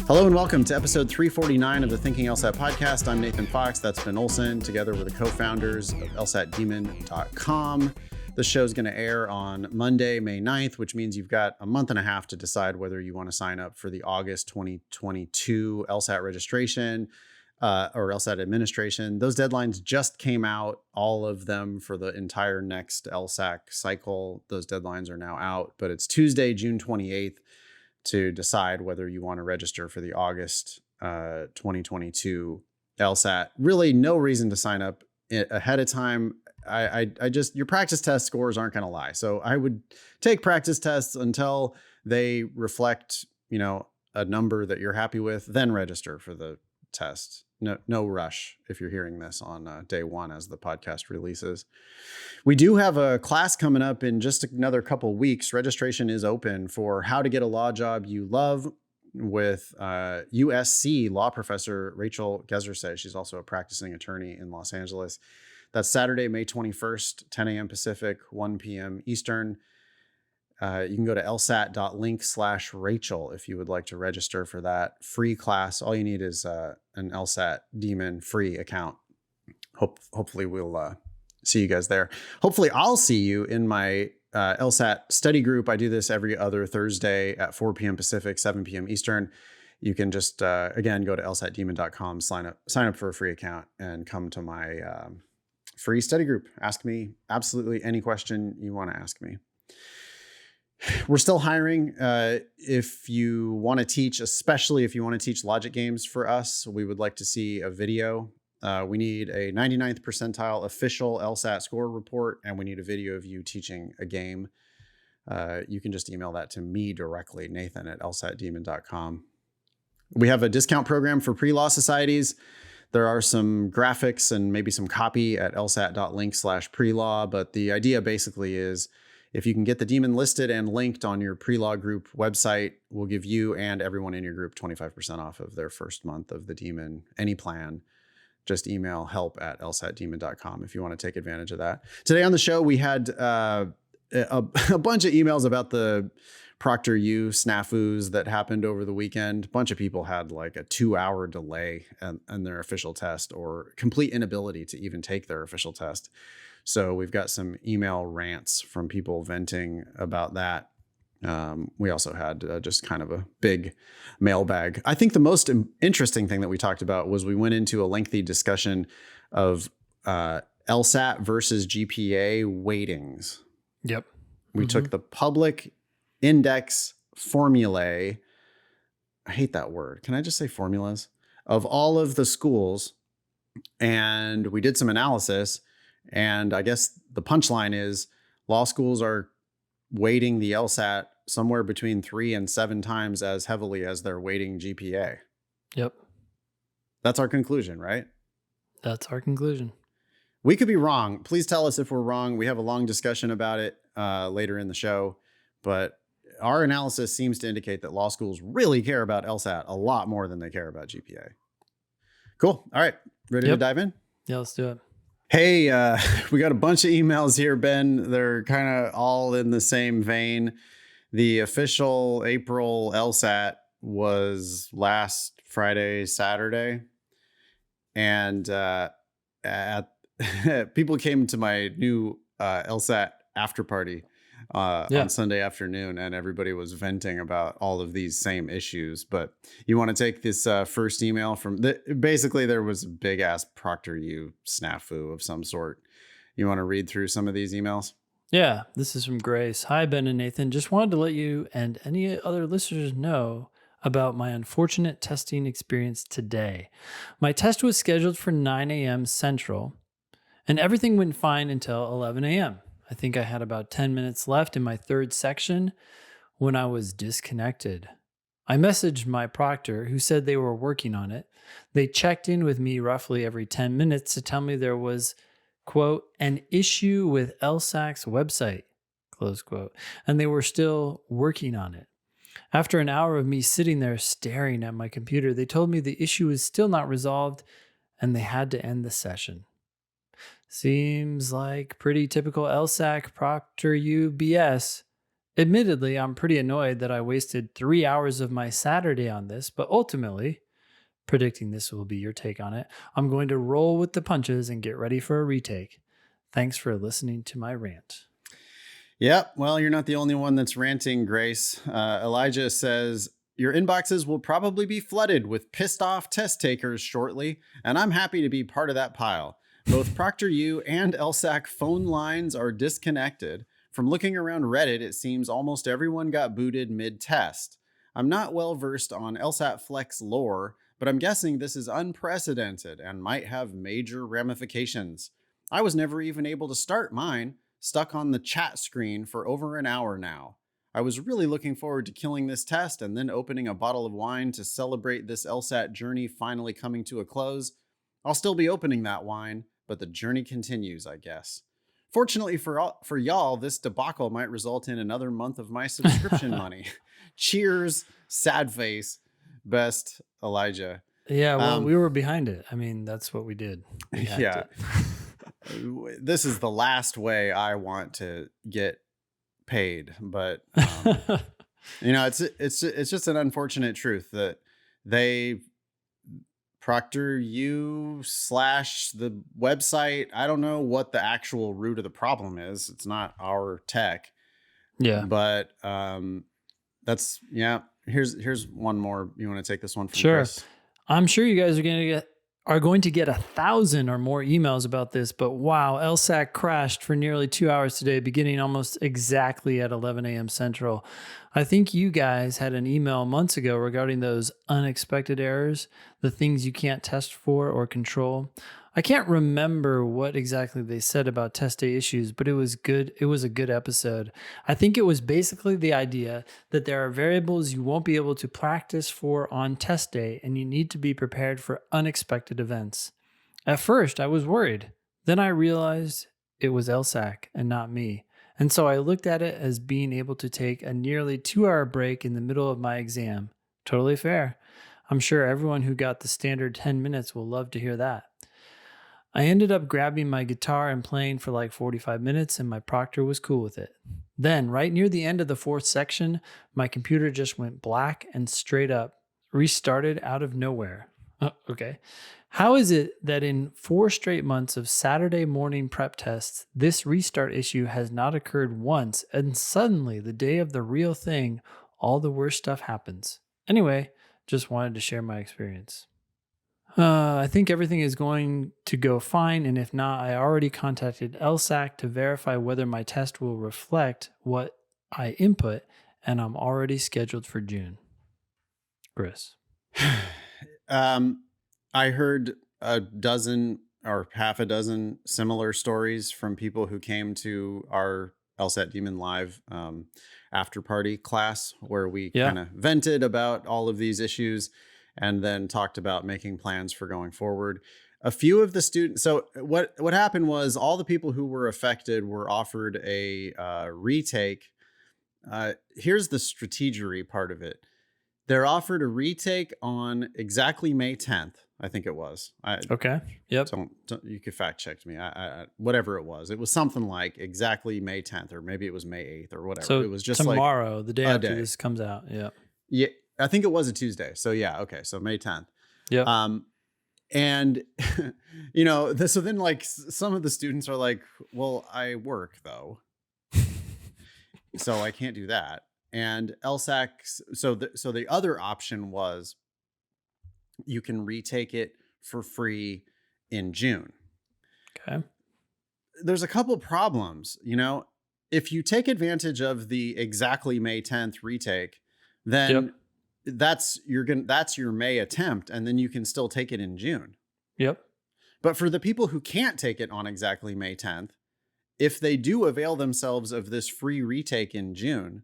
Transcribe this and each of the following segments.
Hello and welcome to episode 349 of the Thinking LSAT podcast. I'm Nathan Fox. That's Ben Olson, together with the co-founders of LSATdemon.com. This show is going to air on Monday, May 9th, which means you've got a month and a half to decide whether you want to sign up for the August 2022 LSAT registration or LSAT administration. Those deadlines just came out, all of them for the entire next LSAC cycle. Those deadlines are now out, but it's Tuesday, June 28th. To decide whether you want to register for the August 2022 LSAT. Really no reason to sign up ahead of time. I just, your practice test scores aren't going to lie. So I would take practice tests until they reflect, a number that you're happy with, then register for the test. No rush if you're hearing this on day one as the podcast releases. We do have a class coming up in just another couple weeks. Registration is open for how to get a law job you love with USC law professor Rachel Gezersay. She's also a practicing attorney in Los Angeles. That's Saturday, May 21st, 10 a.m. Pacific, 1 p.m. Eastern. You can go to lsat.link/Rachel if you would like to register for that free class. All you need is an LSAT Demon free account. Hopefully we'll see you guys there. Hopefully I'll see you in my LSAT study group. I do this every other Thursday at 4 p.m. Pacific, 7 p.m. Eastern. You can just, again, go to lsatdemon.com, sign up for a free account and come to my free study group. Ask me absolutely any question you want to ask me. We're still hiring. If you want to teach, especially if you want to teach logic games for us, we would like to see a video. We need a 99th percentile official LSAT score report, and we need a video of you teaching a game. You can just email that to me directly, nathan@lsatdemon.com. We have a discount program for pre-law societies. There are some graphics and maybe some copy at lsat.link/prelaw, but the idea basically is if you can get the Demon listed and linked on your pre-law group website, we'll give you and everyone in your group 25% off of their first month of the Demon, any plan. Just email help@lsatdemon.com if you want to take advantage of that. Today on the show, we had a bunch of emails about the ProctorU snafus that happened over the weekend. A bunch of people had like a 2-hour delay in their official test or complete inability to even take their official test. So we've got some email rants from people venting about that. We also had just kind of a big mailbag. I think the most interesting thing that we talked about was we went into a lengthy discussion of LSAT versus GPA weightings. Yep. We took the public index formulae. I hate that word. Can I just say formulas? Of all of the schools. And we did some analysis. And I guess the punchline is law schools are weighting the LSAT somewhere between 3 and 7 times as heavily as they're weighting GPA. Yep. That's our conclusion, right? That's our conclusion. We could be wrong. Please tell us if we're wrong. We have a long discussion about it later in the show, but our analysis seems to indicate that law schools really care about LSAT a lot more than they care about GPA. Cool. All right. Ready to dive in? Yeah, let's do it. Hey, we got a bunch of emails here, Ben. They're kind of all in the same vein. The official April LSAT was last Friday, Saturday. And people came to my new LSAT after party on Sunday afternoon, and everybody was venting about all of these same issues. But you want to take this first email from basically there was a big ass ProctorU snafu of some sort. You want to read through some of these emails? Yeah, this is from Grace. Hi, Ben and Nathan. Just wanted to let you and any other listeners know about my unfortunate testing experience today. My test was scheduled for 9 a.m. Central, and everything went fine until 11 a.m. I think I had about 10 minutes left in my third section when I was disconnected. I messaged my proctor, who said they were working on it. They checked in with me roughly every 10 minutes to tell me there was, quote, an issue with LSAC's website, close quote, and they were still working on it. After an hour of me sitting there staring at my computer, they told me the issue was still not resolved and they had to end the session. Seems like pretty typical LSAC ProctorU BS. Admittedly, I'm pretty annoyed that I wasted 3 hours of my Saturday on this, but ultimately, predicting this will be your take on it, I'm going to roll with the punches and get ready for a retake. Thanks for listening to my rant. Yep. Well, you're not the only one that's ranting, Grace. Elijah says, your inboxes will probably be flooded with pissed off test takers shortly, and I'm happy to be part of that pile. Both ProctorU and LSAC phone lines are disconnected. From looking around Reddit, it seems almost everyone got booted mid-test. I'm not well versed on LSAT Flex lore, but I'm guessing this is unprecedented and might have major ramifications. I was never even able to start mine, stuck on the chat screen for over an hour now. I was really looking forward to killing this test and then opening a bottle of wine to celebrate this LSAT journey finally coming to a close. I'll still be opening that wine, but the journey continues, I guess. Fortunately for y'all, this debacle might result in another month of my subscription money. Cheers, sad face. Best, Elijah. Yeah, well, we were behind it. I mean, that's what we did. Yeah. This is the last way I want to get paid, but it's just an unfortunate truth that ProctorU / the website, I don't know what the actual root of the problem is. It's not our tech. Yeah. But here's one more. You want to take this one from Sure. Chris? I'm sure you guys are going to get 1,000 or more emails about this, but wow, LSAC crashed for nearly 2 hours today, beginning almost exactly at 11 a.m. Central. I think you guys had an email months ago regarding those unexpected errors, the things you can't test for or control. I can't remember what exactly they said about test day issues, but it was good. It was a good episode. I think it was basically the idea that there are variables you won't be able to practice for on test day, and you need to be prepared for unexpected events. At first, I was worried. Then I realized it was LSAC and not me. And so I looked at it as being able to take a nearly 2-hour break in the middle of my exam. Totally fair. I'm sure everyone who got the standard 10 minutes will love to hear that. I ended up grabbing my guitar and playing for like 45 minutes, and my proctor was cool with it. Then, right near the end of the 4th section, my computer just went black and straight up restarted out of nowhere. Okay. How is it that in 4 straight months of Saturday morning prep tests, this restart issue has not occurred once, and suddenly, the day of the real thing, all the worst stuff happens? Anyway, just wanted to share my experience. I think everything is going to go fine, and if not, I already contacted LSAC to verify whether my test will reflect what I input, and I'm already scheduled for June. Chris. I heard a dozen or half a dozen similar stories from people who came to our LSAT Demon Live after party class, where we kind of vented about all of these issues and then talked about making plans for going forward. A few of the students, so what happened was all the people who were affected were offered a retake. Here's the strategery part of it. They're offered a retake on exactly May 10th, I think it was. Okay. Yep. Don't, you could fact check me. Whatever it was something like exactly May 10th, or maybe it was May 8th or whatever. So it was just tomorrow, the day after this comes out. Yeah. Yeah. I think it was a Tuesday. So yeah. Okay. So May 10th. Yeah. And so then like some of the students are like, well, I work though, so I can't do that. And LSAC, so the other option was you can retake it for free in June. Okay. There's a couple problems, if you take advantage of the exactly May 10th retake, then that's your May attempt, and then you can still take it in June. Yep. But for the people who can't take it on exactly May 10th, if they do avail themselves of this free retake in June,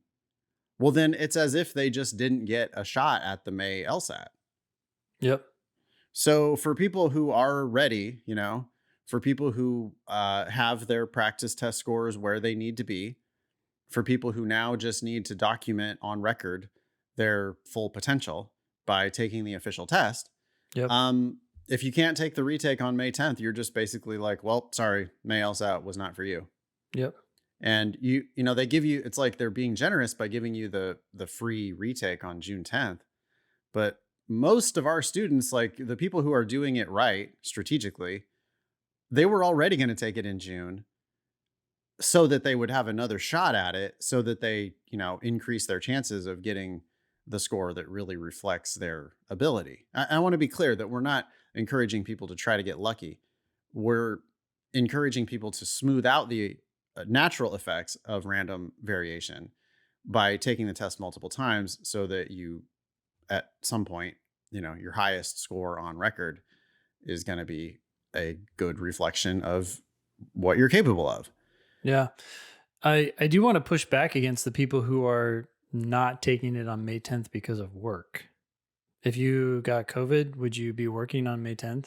well, then it's as if they just didn't get a shot at the May LSAT. Yep. So for people who are ready, for people who have their practice test scores where they need to be, for people who now just need to document on record their full potential by taking the official test. Yep. If you can't take the retake on May 10th, you're just basically like, well, sorry, May LSAT was not for you. Yep. And they give you, it's like they're being generous by giving you the free retake on June 10th. But most of our students, like the people who are doing it right strategically, they were already going to take it in June so that they would have another shot at it, so that they, increase their chances of getting the score that really reflects their ability. I want to be clear that we're not encouraging people to try to get lucky. We're encouraging people to smooth out the natural effects of random variation by taking the test multiple times, so that you, at some point, your highest score on record is going to be a good reflection of what you're capable of. Yeah. I do want to push back against the people who are not taking it on May 10th because of work. If you got COVID, would you be working on May 10th?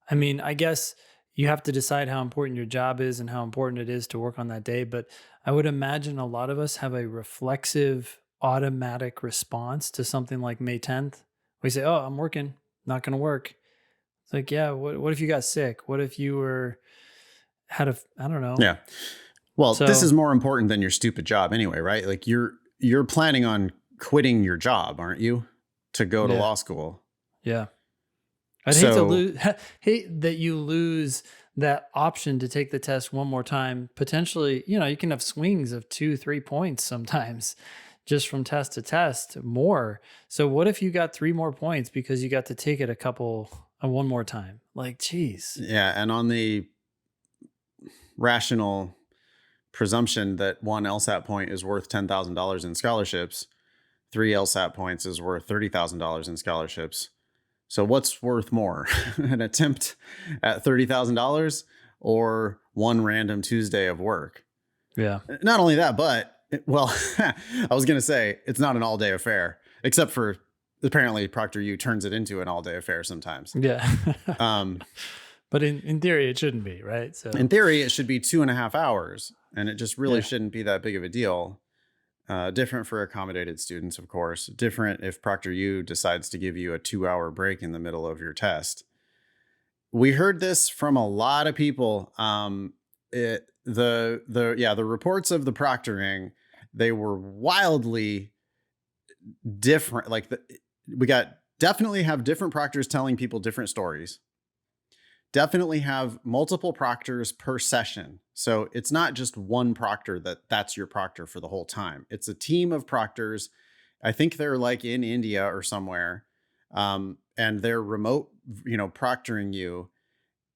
I mean, I guess you have to decide how important your job is and how important it is to work on that day. But I would imagine a lot of us have a reflexive, automatic response to something like May 10th. We say, oh, I'm working, not going to work. It's like, yeah, what if you got sick? What if you I don't know. Yeah. Well, this is more important than your stupid job anyway, right? Like you're planning on quitting your job, aren't you? To go to law school. Yeah. I'd hate that you lose that option to take the test one more time. Potentially, you can have swings of 2-3 points sometimes just from test to test more. So what if you got 3 more points because you got to take it one more time? Like, geez. Yeah. And on the rational presumption that 1 LSAT point is worth $10,000 in scholarships, 3 LSAT points is worth $30,000 in scholarships. So what's worth more, an attempt at $30,000 or 1 random Tuesday of work? Yeah. Not only that, but I was going to say it's not an all-day affair, except for apparently ProctorU turns it into an all-day affair sometimes. Yeah. But in theory, it shouldn't be, right? So in theory, it should be 2.5 hours, and it just really shouldn't be that big of a deal. Different for accommodated students, of course. Different if ProctorU decides to give you a 2-hour break in the middle of your test. We heard this from a lot of people. The reports of the proctoring, they were wildly different. Like definitely have different proctors telling people different stories. Definitely have multiple proctors per session. So it's not just one proctor that's your proctor for the whole time. It's a team of proctors. I think they're like in India or somewhere. And they're remote, proctoring you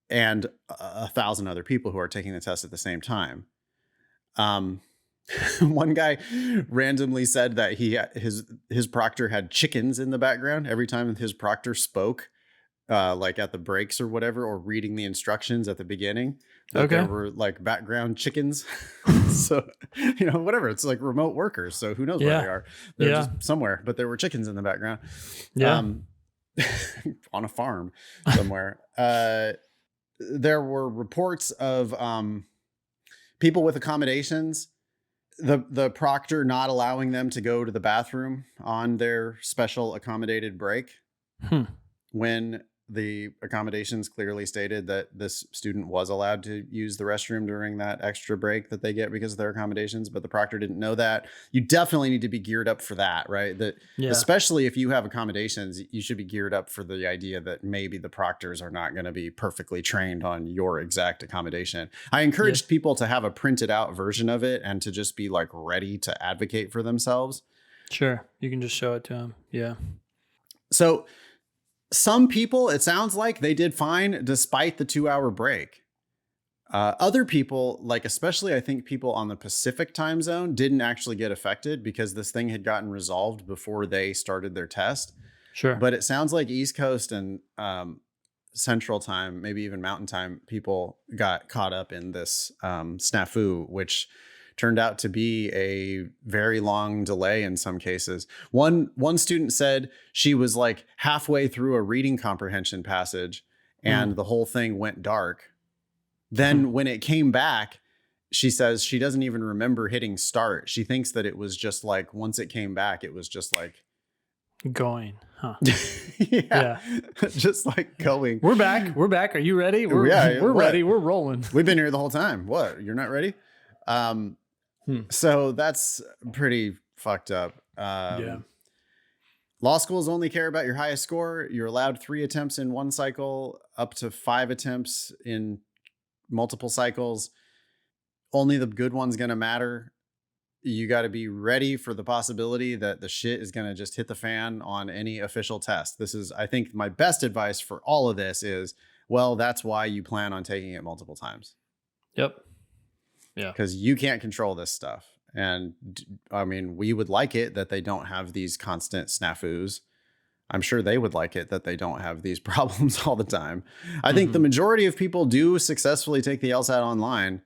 and 1,000 other people who are taking the test at the same time. One guy randomly said that his proctor had chickens in the background every time his proctor spoke. Like at the breaks or whatever, or reading the instructions at the beginning. Okay. There were like background chickens. So, whatever. It's like remote workers. So who knows where they are? They're just somewhere, but there were chickens in the background. Yeah. On a farm somewhere. There were reports of people with accommodations, the proctor not allowing them to go to the bathroom on their special accommodated break. When the accommodations clearly stated that this student was allowed to use the restroom during that extra break that they get because of their accommodations, but the proctor didn't know that. You definitely need to be geared up for that, right? Especially if you have accommodations, you should be geared up for the idea that maybe the proctors are not going to be perfectly trained on your exact accommodation. I encouraged people to have a printed out version of it and to just be like ready to advocate for themselves. Sure. You can just show it to them. Yeah. So some people, it sounds like they did fine despite the 2-hour break. Other people, like especially I think people on the Pacific time zone, didn't actually get affected because this thing had gotten resolved before they started their test. Sure. But it sounds like East Coast and Central time, maybe even Mountain time, people got caught up in this snafu, which turned out to be a very long delay in some cases. One student said she was like halfway through a reading comprehension passage and the whole thing went dark. Then when it came back, she says she doesn't even remember hitting start. She thinks that it was just like, once it came back, it was just like going, huh? yeah. Just like going. We're back. We're back. Are you ready? We're ready. We're rolling. We've been here the whole time. What? You're not ready? So that's pretty fucked up. Yeah. Law schools only care about your highest score. You're allowed 3 attempts in one cycle, up to 5 attempts in multiple cycles. Only the good one's going to matter. You got to be ready for the possibility that the shit is going to just hit the fan on any official test. This is, I think, my best advice for all of this is, well, that's why you plan on taking it multiple times. Yep. Yeah. Because you can't control this stuff. And I mean, we would like it that they don't have these constant snafus. I'm sure they would like it that they don't have these problems all the time. I think the majority of people do successfully take the LSAT online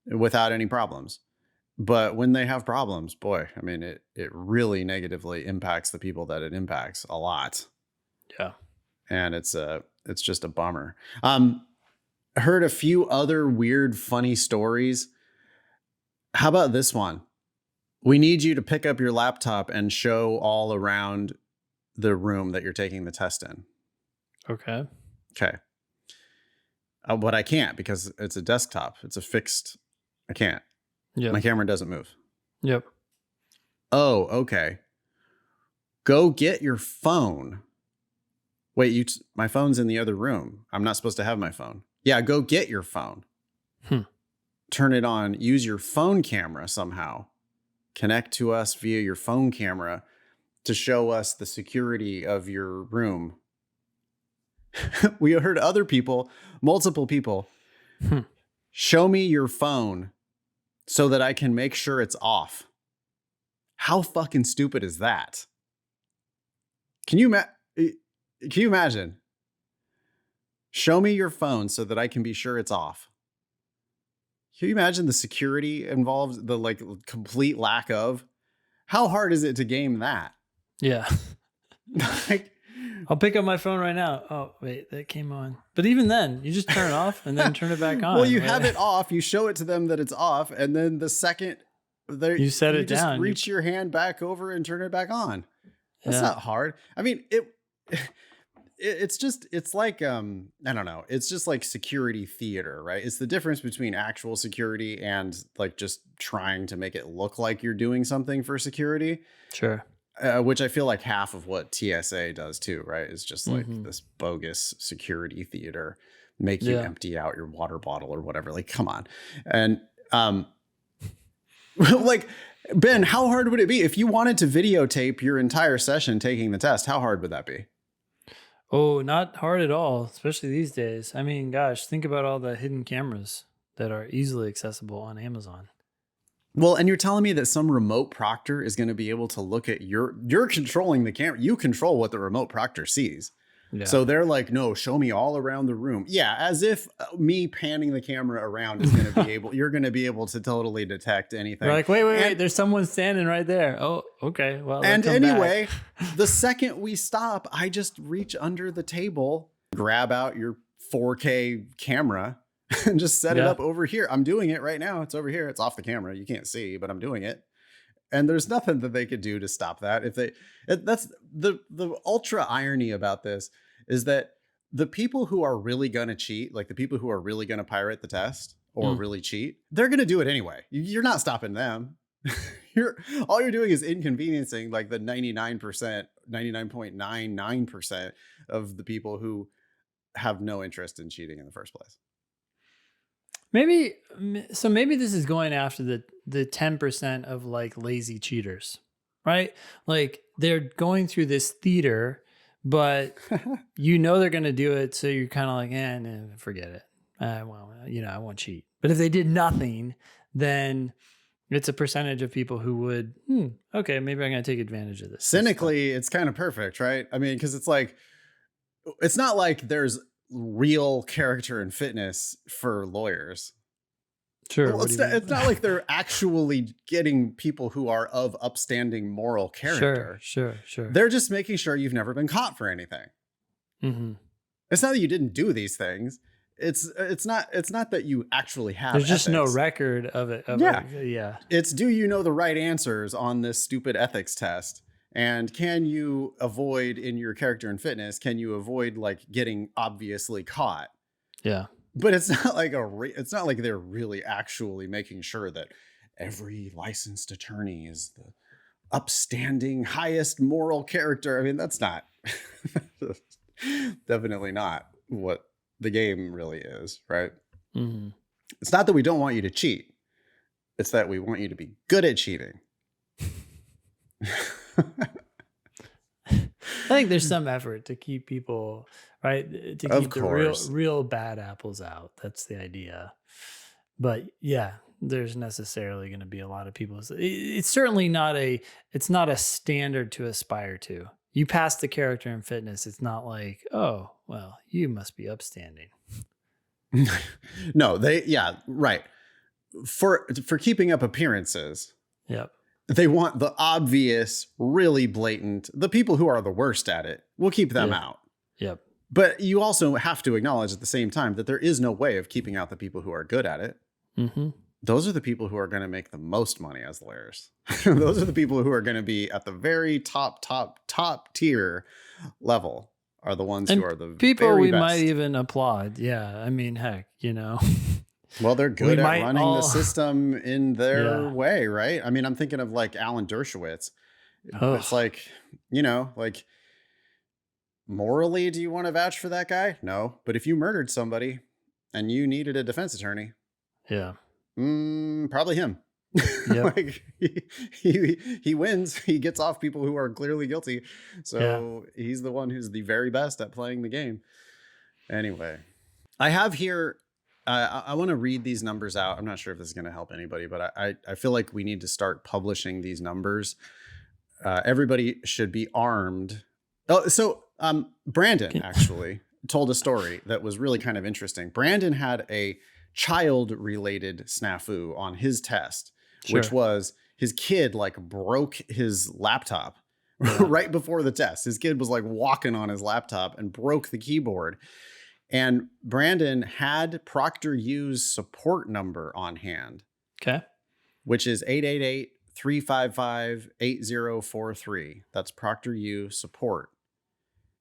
without any problems. But when they have problems, boy, I mean, it really negatively impacts the people that it impacts a lot. Yeah. And it's just a bummer. I heard a few other weird, funny stories. How about this one? We need you to pick up your laptop and show all around the room that you're taking the test in. Okay. Okay. But I can't because it's a desktop. It's a fixed. I can't. Yeah. My camera doesn't move. Yep. Oh, okay. Go get your phone. Wait, my phone's in the other room. I'm not supposed to have my phone. Yeah, go get your phone. Turn it on. Use your phone camera somehow. Connect to us via your phone camera to show us the security of your room. We heard other people, multiple people, show me your phone so that I can make sure it's off. How fucking stupid is that? Can you imagine? Show me your phone so that I can be sure it's off. Can you imagine the security involved, the like complete lack of? How hard is it to game that? Yeah. Like, I'll pick up my phone right now. Oh, wait, that came on. But even then, you just turn it off and then turn it back on. Well, you have it off, you show it to them that it's off, and then the second you set it just down, reach your hand back over and turn it back on. That's not hard. I mean, it's like, I don't know. It's just like security theater, right? It's the difference between actual security and like just trying to make it look like you're doing something for security. Sure. Which I feel like half of what TSA does too, right? Is just like this bogus security theater, make you empty out your water bottle or whatever. Like, come on. And, like, Ben, how hard would it be if you wanted to videotape your entire session taking the test? How hard would that be? Oh, not hard at all, especially these days. I mean, gosh, think about all the hidden cameras that are easily accessible on Amazon. Well, and you're telling me that some remote proctor is going to be able to look at you're controlling the camera. You control what the remote proctor sees. Yeah. So they're like, no, show me all around the room. Yeah. As if me panning the camera around is going to be you're going to be able to totally detect anything. You're like, wait, there's someone standing right there. Oh, okay. Well, and anyway, the second we stop, I just reach under the table, grab out your 4K camera and just set it up over here. I'm doing it right now. It's over here. It's off the camera. You can't see, but I'm doing it. And there's nothing that they could do to stop that. That's the ultra irony about this is that the people who are really going to cheat, like the people who are really going to pirate the test or really cheat, they're going to do it anyway. You're not stopping them. All you're doing is inconveniencing like the 99.99% of the people who have no interest in cheating in the first place. Maybe this is going after the 10% of like lazy cheaters, right? Like they're going through this theater, but you know they're going to do it. So you're kind of like, forget it. Well, I won't cheat. But if they did nothing, then it's a percentage of people who would, okay, maybe I'm going to take advantage of this. Cynically, it's kind of perfect, right? I mean, because it's not like there's real character and fitness for lawyers. Sure. Well, it's not like they're actually getting people who are of upstanding moral character. Sure. They're just making sure you've never been caught for anything. Mm-hmm. It's not that you didn't do these things. It's not that you actually have. There's just ethics. no record of it. Yeah. It's do you know the right answers on this stupid ethics test? And can you avoid in your character and fitness? Can you avoid like getting obviously caught? Yeah. But it's not like it's not like they're really actually making sure that every licensed attorney is the upstanding, highest moral character. I mean, that's not definitely not what the game really is, right? Mm-hmm. It's not that we don't want you to cheat. It's that we want you to be good at cheating. I think there's some effort to keep people, right? To keep the real bad apples out. That's the idea. But yeah, there's necessarily going to be a lot of people. It's certainly not it's not a standard to aspire to. You pass the character and fitness. It's not like, oh, well, you must be upstanding. No, right. For keeping up appearances. Yep. They want the obvious, really blatant, the people who are the worst at it. We'll keep them out. Yep. But you also have to acknowledge at the same time that there is no way of keeping out the people who are good at it. Mm-hmm. Those are the people who are going to make the most money as lawyers. Those are the people who are going to be at the very top tier level, are the ones who are the people very we best. might even applaud. Yeah. I mean, heck, Well, they're good at running the system in their way, right? I mean, I'm thinking of like Alan Dershowitz. It's like, like, morally, do you want to vouch for that guy? No. But if you murdered somebody and you needed a defense attorney, probably him. Yep. Like he wins. He gets off people who are clearly guilty. So he's the one who's the very best at playing the game. Anyway, I have here, I want to read these numbers out. I'm not sure if this is going to help anybody, but I feel like we need to start publishing these numbers. Everybody should be armed. Oh, so Brandon actually told a story that was really kind of interesting. Brandon had a child-related snafu on his test, which was his kid like broke his laptop right before the test. His kid was like walking on his laptop and broke the keyboard. And Brandon had ProctorU's support number on hand. Okay. Which is 888-355-8043. That's ProctorU support.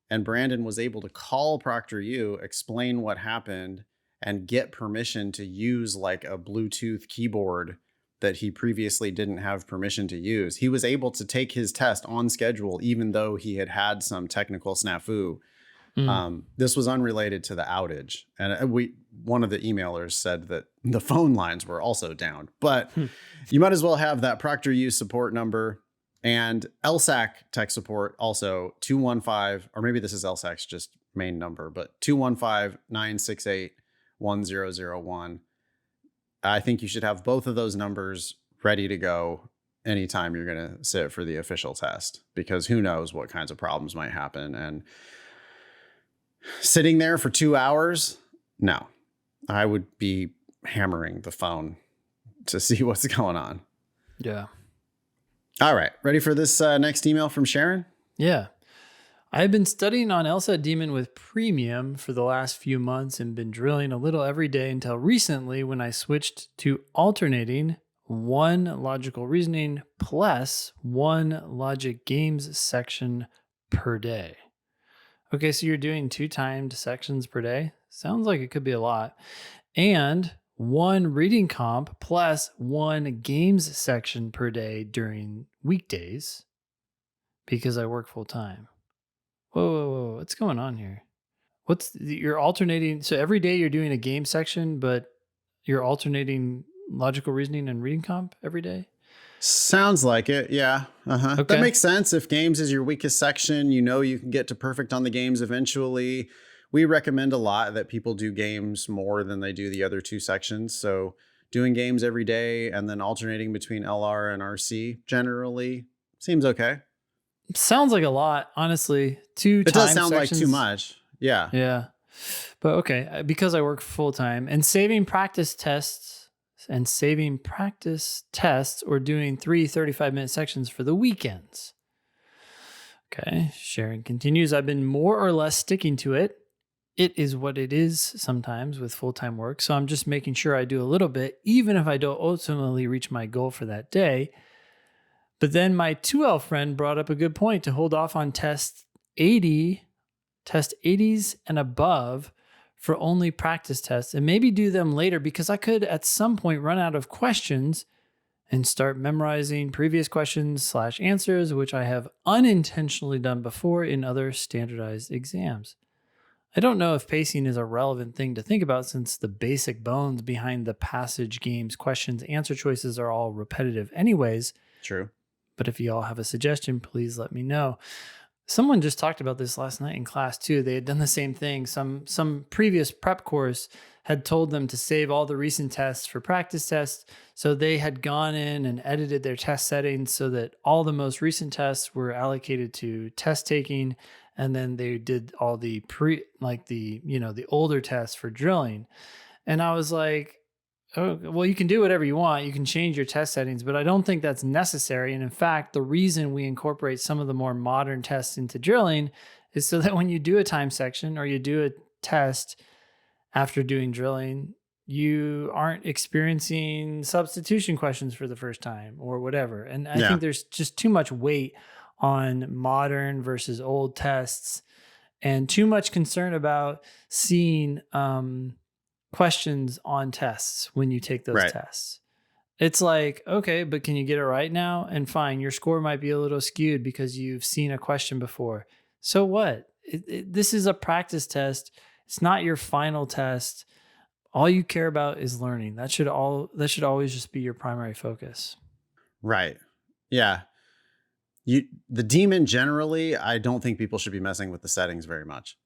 And Brandon was able to call ProctorU, explain what happened, and get permission to use like a Bluetooth keyboard that he previously didn't have permission to use. He was able to take his test on schedule, even though he had some technical snafu. This was unrelated to the outage. And one of the emailers said that the phone lines were also down, but you might as well have that ProctorU support number and LSAC tech support also 215, or maybe this is LSAC's just main number, but 215-968-1001. I think you should have both of those numbers ready to go anytime you're going to sit for the official test, because who knows what kinds of problems might happen. And sitting there for 2 hours, no, I would be hammering the phone to see what's going on. Yeah. All right. Ready for this next email from Sharon? Yeah. I've been studying on LSAT Demon with Premium for the last few months and been drilling a little every day until recently when I switched to alternating 1 logical reasoning plus 1 logic games section per day. Okay, so you're doing 2 timed sections per day. Sounds like it could be a lot. And 1 reading comp plus 1 games section per day during weekdays because I work full time. Whoa, what's going on here? You're alternating, so every day you're doing a game section, but you're alternating logical reasoning and reading comp every day? Sounds like it, yeah. Okay. That makes sense. If games is your weakest section, you can get to perfect on the games eventually. We recommend a lot that people do games more than they do the other 2 sections. So doing games every day and then alternating between LR and RC generally seems okay. Sounds like a lot, honestly. 2 It does sound sections, like too much. Yeah. Yeah. But okay, because I work full time and saving practice tests or doing 3 35-minute sections for the weekends. Okay, Sharon continues. I've been more or less sticking to it. It is what it is sometimes with full-time work. So I'm just making sure I do a little bit, even if I don't ultimately reach my goal for that day. But then my 2L friend brought up a good point to hold off on test 80s and above for only practice tests and maybe do them later, because I could at some point run out of questions and start memorizing previous questions / answers, which I have unintentionally done before in other standardized exams. I don't know if pacing is a relevant thing to think about, since the basic bones behind the passage game's questions answer choices are all repetitive anyways. True. But if you all have a suggestion, please let me know. Someone just talked about this last night in class too. They had done the same thing. Some previous prep course had told them to save all the recent tests for practice tests. So they had gone in and edited their test settings so that all the most recent tests were allocated to test taking. And then they did all the the older tests for drilling. And I was like, oh, well, you can do whatever you want. You can change your test settings, but I don't think that's necessary. And in fact, the reason we incorporate some of the more modern tests into drilling is so that when you do a time section or you do a test after doing drilling, you aren't experiencing substitution questions for the first time or whatever. And I think there's just too much weight on modern versus old tests and too much concern about seeing questions on tests when you take those tests. It's like, okay, but can you get it right now? And fine, your score might be a little skewed because you've seen a question before. So what? This is a practice test. It's not your final test. All you care about is learning. That should always just be your primary focus. Right. Yeah. The daemon generally, I don't think people should be messing with the settings very much.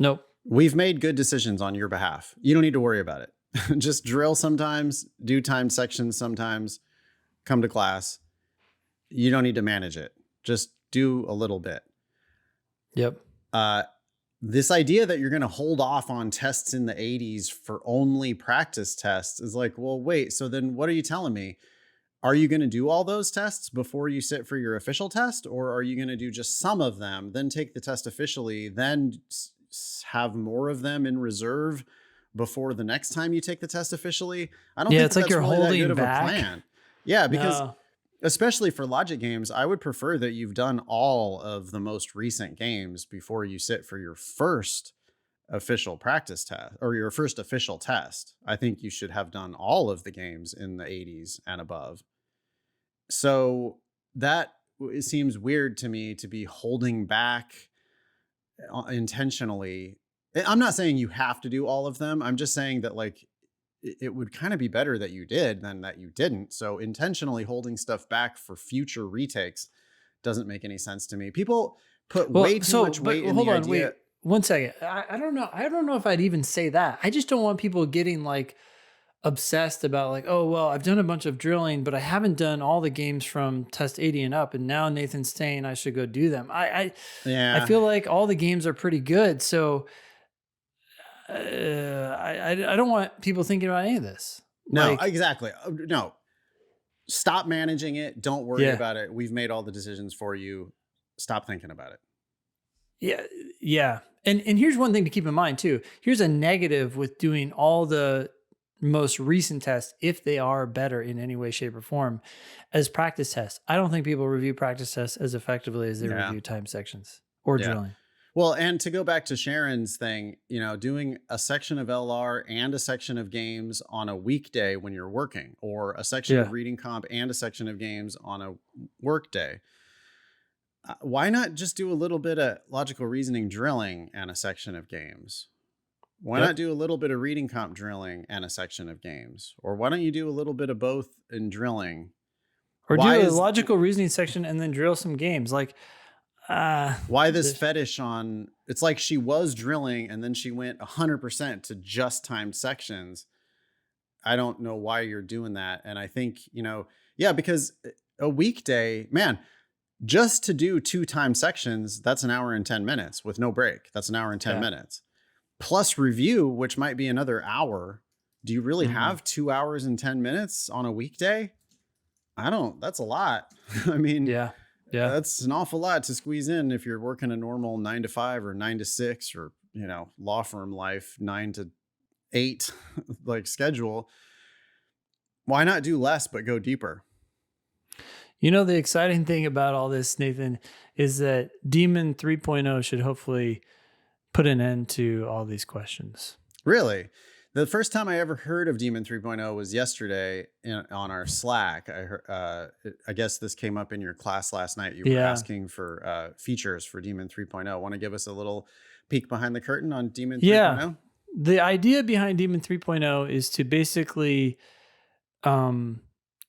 Nope. We've made good decisions on your behalf. You don't need to worry about it. Just drill sometimes, do timed sections sometimes, come to class. You don't need to manage it. Just do a little bit. Yep. This idea that you're going to hold off on tests in the 80s for only practice tests is like, well, wait, so then what are you telling me? Are you going to do all those tests before you sit for your official test? Or are you going to do just some of them, then take the test officially, then have more of them in reserve before the next time you take the test officially? I don't think it's like that's you're really holding that good back. of a plan. Yeah, because especially for logic games, I would prefer that you've done all of the most recent games before you sit for your first official practice test or your first official test. I think you should have done all of the games in the 80s and above. So that it seems weird to me to be holding back intentionally. I'm not saying you have to do all of them. I'm just saying that like it would kind of be better that you did than that you didn't. So intentionally holding stuff back for future retakes doesn't make any sense to me. People put way too much weight in the idea. Wait 1 second. I don't know. I don't know if I'd even say that. I just don't want people getting like obsessed about like, oh, well, I've done a bunch of drilling, but I haven't done all the games from test 80 and up. And now Nathan's saying I should go do them. I feel like all the games are pretty good. So I don't want people thinking about any of this. No, exactly. No, stop managing it. Don't worry about it. We've made all the decisions for you. Stop thinking about it. Yeah. Yeah. And here's one thing to keep in mind too. Here's a negative with doing all the most recent tests, if they are better in any way, shape, or form, as practice tests. I don't think people review practice tests as effectively as they review time sections or drilling. Well, and to go back to Sharon's thing, doing a section of LR and a section of games on a weekday when you're working, or a section of reading comp and a section of games on a work day. Why not just do a little bit of logical reasoning drilling and a section of games? Why not do a little bit of reading comp drilling and a section of games? Or why don't you do a little bit of both in drilling? Or do a logical reasoning section and then drill some games? Like, why this fetish on, it's like she was drilling and then she went 100% to just timed sections. I don't know why you're doing that. And I think, because a weekday, man, just to do 2 timed sections, that's an hour and 10 minutes with no break. That's an hour and 10 minutes. Plus review, which might be another hour. Do you really have 2 hours and 10 minutes on a weekday? That's a lot. I mean, that's an awful lot to squeeze in if you're working a normal 9 to 5 or 9 to 6 or, law firm life, 9 to 8 like schedule. Why not do less, but go deeper? The exciting thing about all this, Nathan, is that Demon 3.0 should hopefully put an end to all these questions. Really? The first time I ever heard of Demon 3.0 was yesterday on our Slack. I guess this came up in your class last night. You were Yeah. asking for features for Demon 3.0. Want to give us a little peek behind the curtain on Demon Yeah. 3.0? The idea behind Demon 3.0 is to basically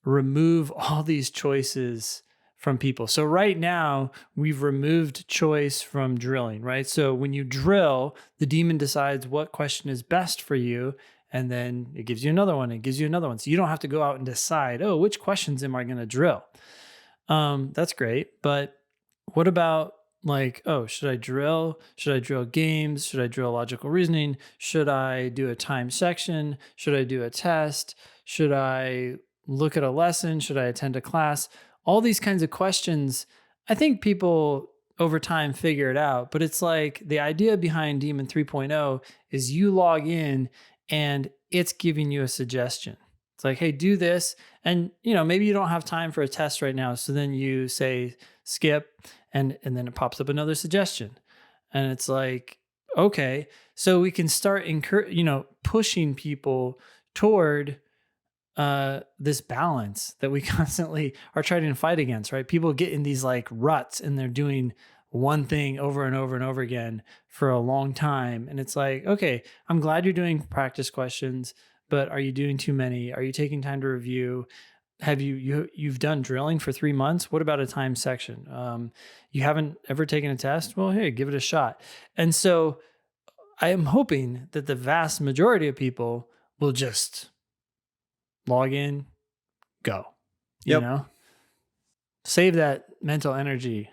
remove all these choices from people. So right now we've removed choice from drilling, right? So when you drill, the demon decides what question is best for you, and then it gives you another one, it gives you another one. So you don't have to go out and decide, oh, which questions am I going to drill? That's great. But what about like, oh, should I drill? Should I drill games? Should I drill logical reasoning? Should I do a time section? Should I do a test? Should I look at a lesson? Should I attend a class? All these kinds of questions, I think people over time figure it out. But it's like the idea behind Demon 3.0 is you log in and it's giving you a suggestion. It's like, hey, do this. And, maybe you don't have time for a test right now. So then you say skip, and then it pops up another suggestion. And it's like, okay, so we can start pushing people toward this balance that we constantly are trying to fight against, right? People get in these like ruts and they're doing one thing over and over and over again for a long time. And it's like, okay, I'm glad you're doing practice questions, but are you doing too many? Are you taking time to review? Have you've done drilling for 3 months? What about a time section? You haven't ever taken a test? Well, hey, give it a shot. And so I am hoping that the vast majority of people will just log in, go. Yep. Save that mental energy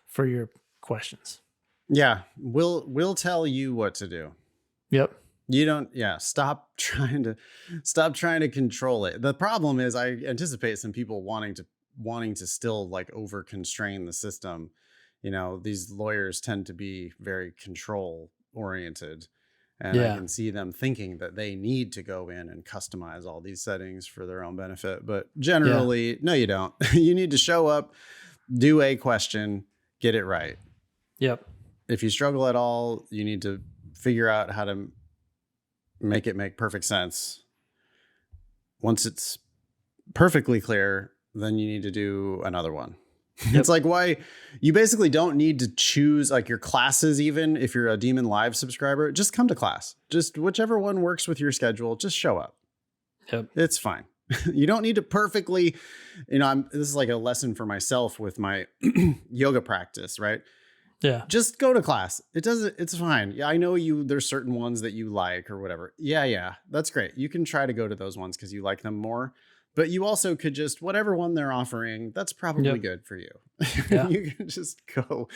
for your questions. Yeah, we'll tell you what to do. Yep. You don't, stop trying to control it. The problem is I anticipate some people wanting to still like over constrain the system. These lawyers tend to be very control oriented, and I can see them thinking that they need to go in and customize all these settings for their own benefit. But generally, no, you don't. You need to show up, do a question, get it right. Yep. If you struggle at all, you need to figure out how to make it make perfect sense. Once it's perfectly clear, then you need to do another one. Yep. It's like why you basically don't need to choose like your classes. Even if you're a Demon Live subscriber, just come to class. Just whichever one works with your schedule, just show up. Yep. It's fine. You don't need to perfectly, this is like a lesson for myself with my yoga practice, right? Yeah. Just go to class. It's fine. Yeah, I know there's certain ones that you like or whatever. Yeah, that's great. You can try to go to those ones because you like them more. But you also could just, whatever one they're offering, that's probably good for you. Yeah. You can just go,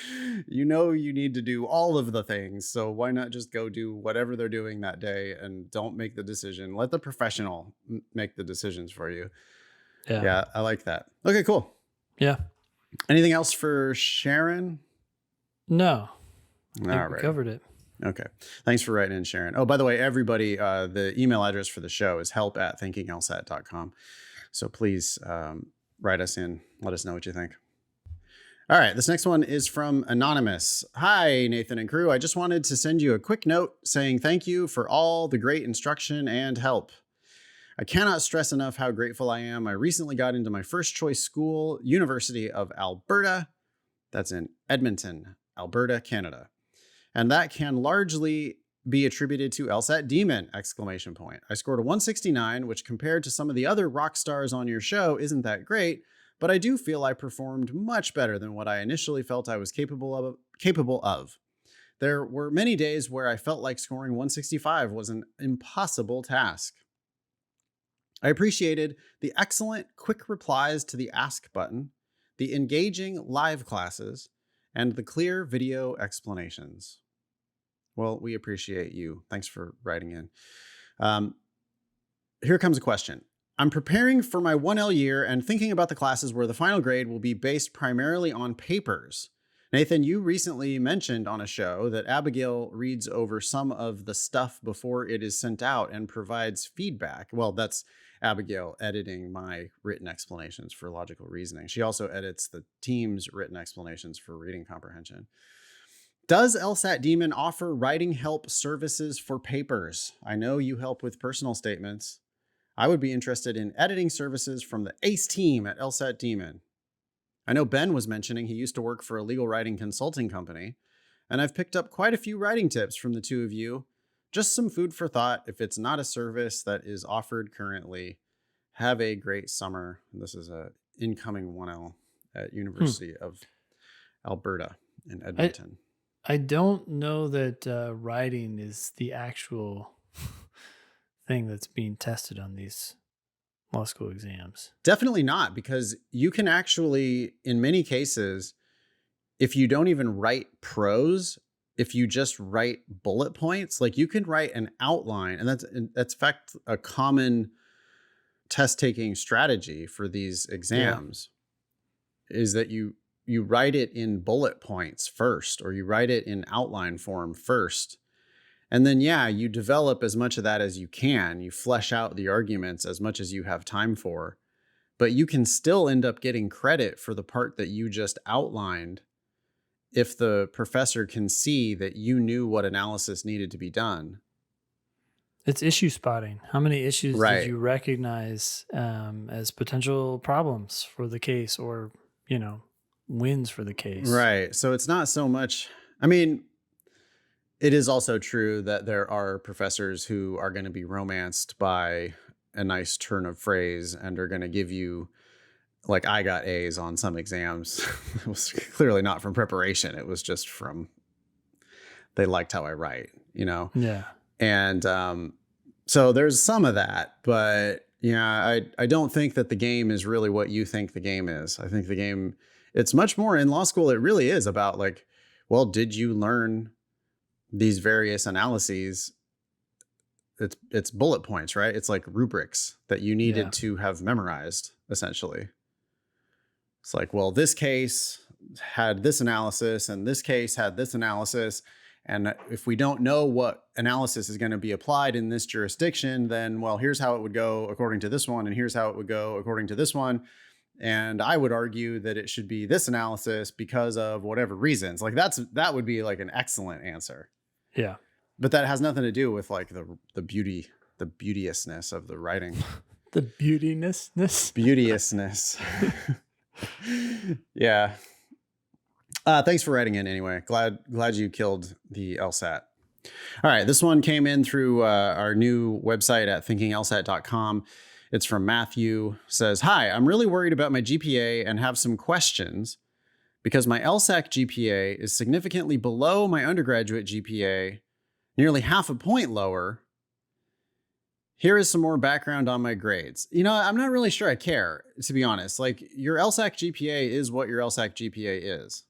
you need to do all of the things. So why not just go do whatever they're doing that day and don't make the decision. Let the professional make the decisions for you. Yeah, I like that. Okay, cool. Yeah. Anything else for Sharon? No. All right. We covered it. Okay. Thanks for writing in, Sharon. Oh, by the way, everybody, the email address for the show is help@thinkinglsat.com. So please write us in. Let us know what you think. All right. This next one is from Anonymous. Hi, Nathan and crew. I just wanted to send you a quick note saying thank you for all the great instruction and help. I cannot stress enough how grateful I am. I recently got into my first choice school, University of Alberta. That's in Edmonton, Alberta, Canada. And that can largely be attributed to LSAT Demon! I scored a 169, which compared to some of the other rock stars on your show isn't that great, but I do feel I performed much better than what I initially felt I was capable of. There were many days where I felt like scoring 165 was an impossible task. I appreciated the excellent quick replies to the ask button, the engaging live classes, and the clear video explanations. Well, we appreciate you. Thanks for writing in. Here comes a question. I'm preparing for my 1L year and thinking about the classes where the final grade will be based primarily on papers. Nathan, you recently mentioned on a show that Abigail reads over some of the stuff before it is sent out and provides feedback. Well, that's Abigail editing my written explanations for logical reasoning. She also edits the team's written explanations for reading comprehension. Does LSAT Demon offer writing help services for papers? I know you help with personal statements. I would be interested in editing services from the ACE team at LSAT Demon. I know Ben was mentioning he used to work for a legal writing consulting company, and I've picked up quite a few writing tips from the two of you. Just some food for thought if it's not a service that is offered currently. Have a great summer. This is a incoming 1L at University of Alberta in Edmonton. I don't know that writing is the actual thing that's being tested on these law school exams. Definitely not, because you can actually, in many cases, if you don't even write prose, if you just write bullet points, like you can write an outline, and that's in fact a common test taking strategy for these exams, is that you write it in bullet points first, or you write it in outline form first. And then, you develop as much of that as you can. You flesh out the arguments as much as you have time for, but you can still end up getting credit for the part that you just outlined if the professor can see that you knew what analysis needed to be done. It's issue spotting. How many issues Right. did you recognize as potential problems for the case, or, wins for the case? Right. So it's not so much, I mean, it is also true that there are professors who are going to be romanced by a nice turn of phrase and are going to give you, like, I got A's on some exams. It was clearly not from preparation. It was just from, they liked how I write, Yeah. And so there's some of that, but I don't think that the game is really what you think the game is. I think the game, it's much more in law school. It really is about, like, well, did you learn these various analyses? It's bullet points, right? It's like rubrics that you needed to have memorized, essentially. It's like, well, this case had this analysis and this case had this analysis. And if we don't know what analysis is going to be applied in this jurisdiction, then, well, here's how it would go according to this one, and here's how it would go according to this one. And I would argue that it should be this analysis because of whatever reasons. Like, that would be like an excellent answer. Yeah. But that has nothing to do with, like, the beauteousness of the writing. The beauteousness. Beauteousness. Yeah. Thanks for writing in anyway. Glad you killed the LSAT. All right. This one came in through our new website at thinkinglsat.com. It's from Matthew. Says, hi, I'm really worried about my GPA and have some questions because my LSAC GPA is significantly below my undergraduate GPA, nearly half a point lower. Here is some more background on my grades. I'm not really sure I care, to be honest. Like, your LSAC GPA is what your LSAC GPA is.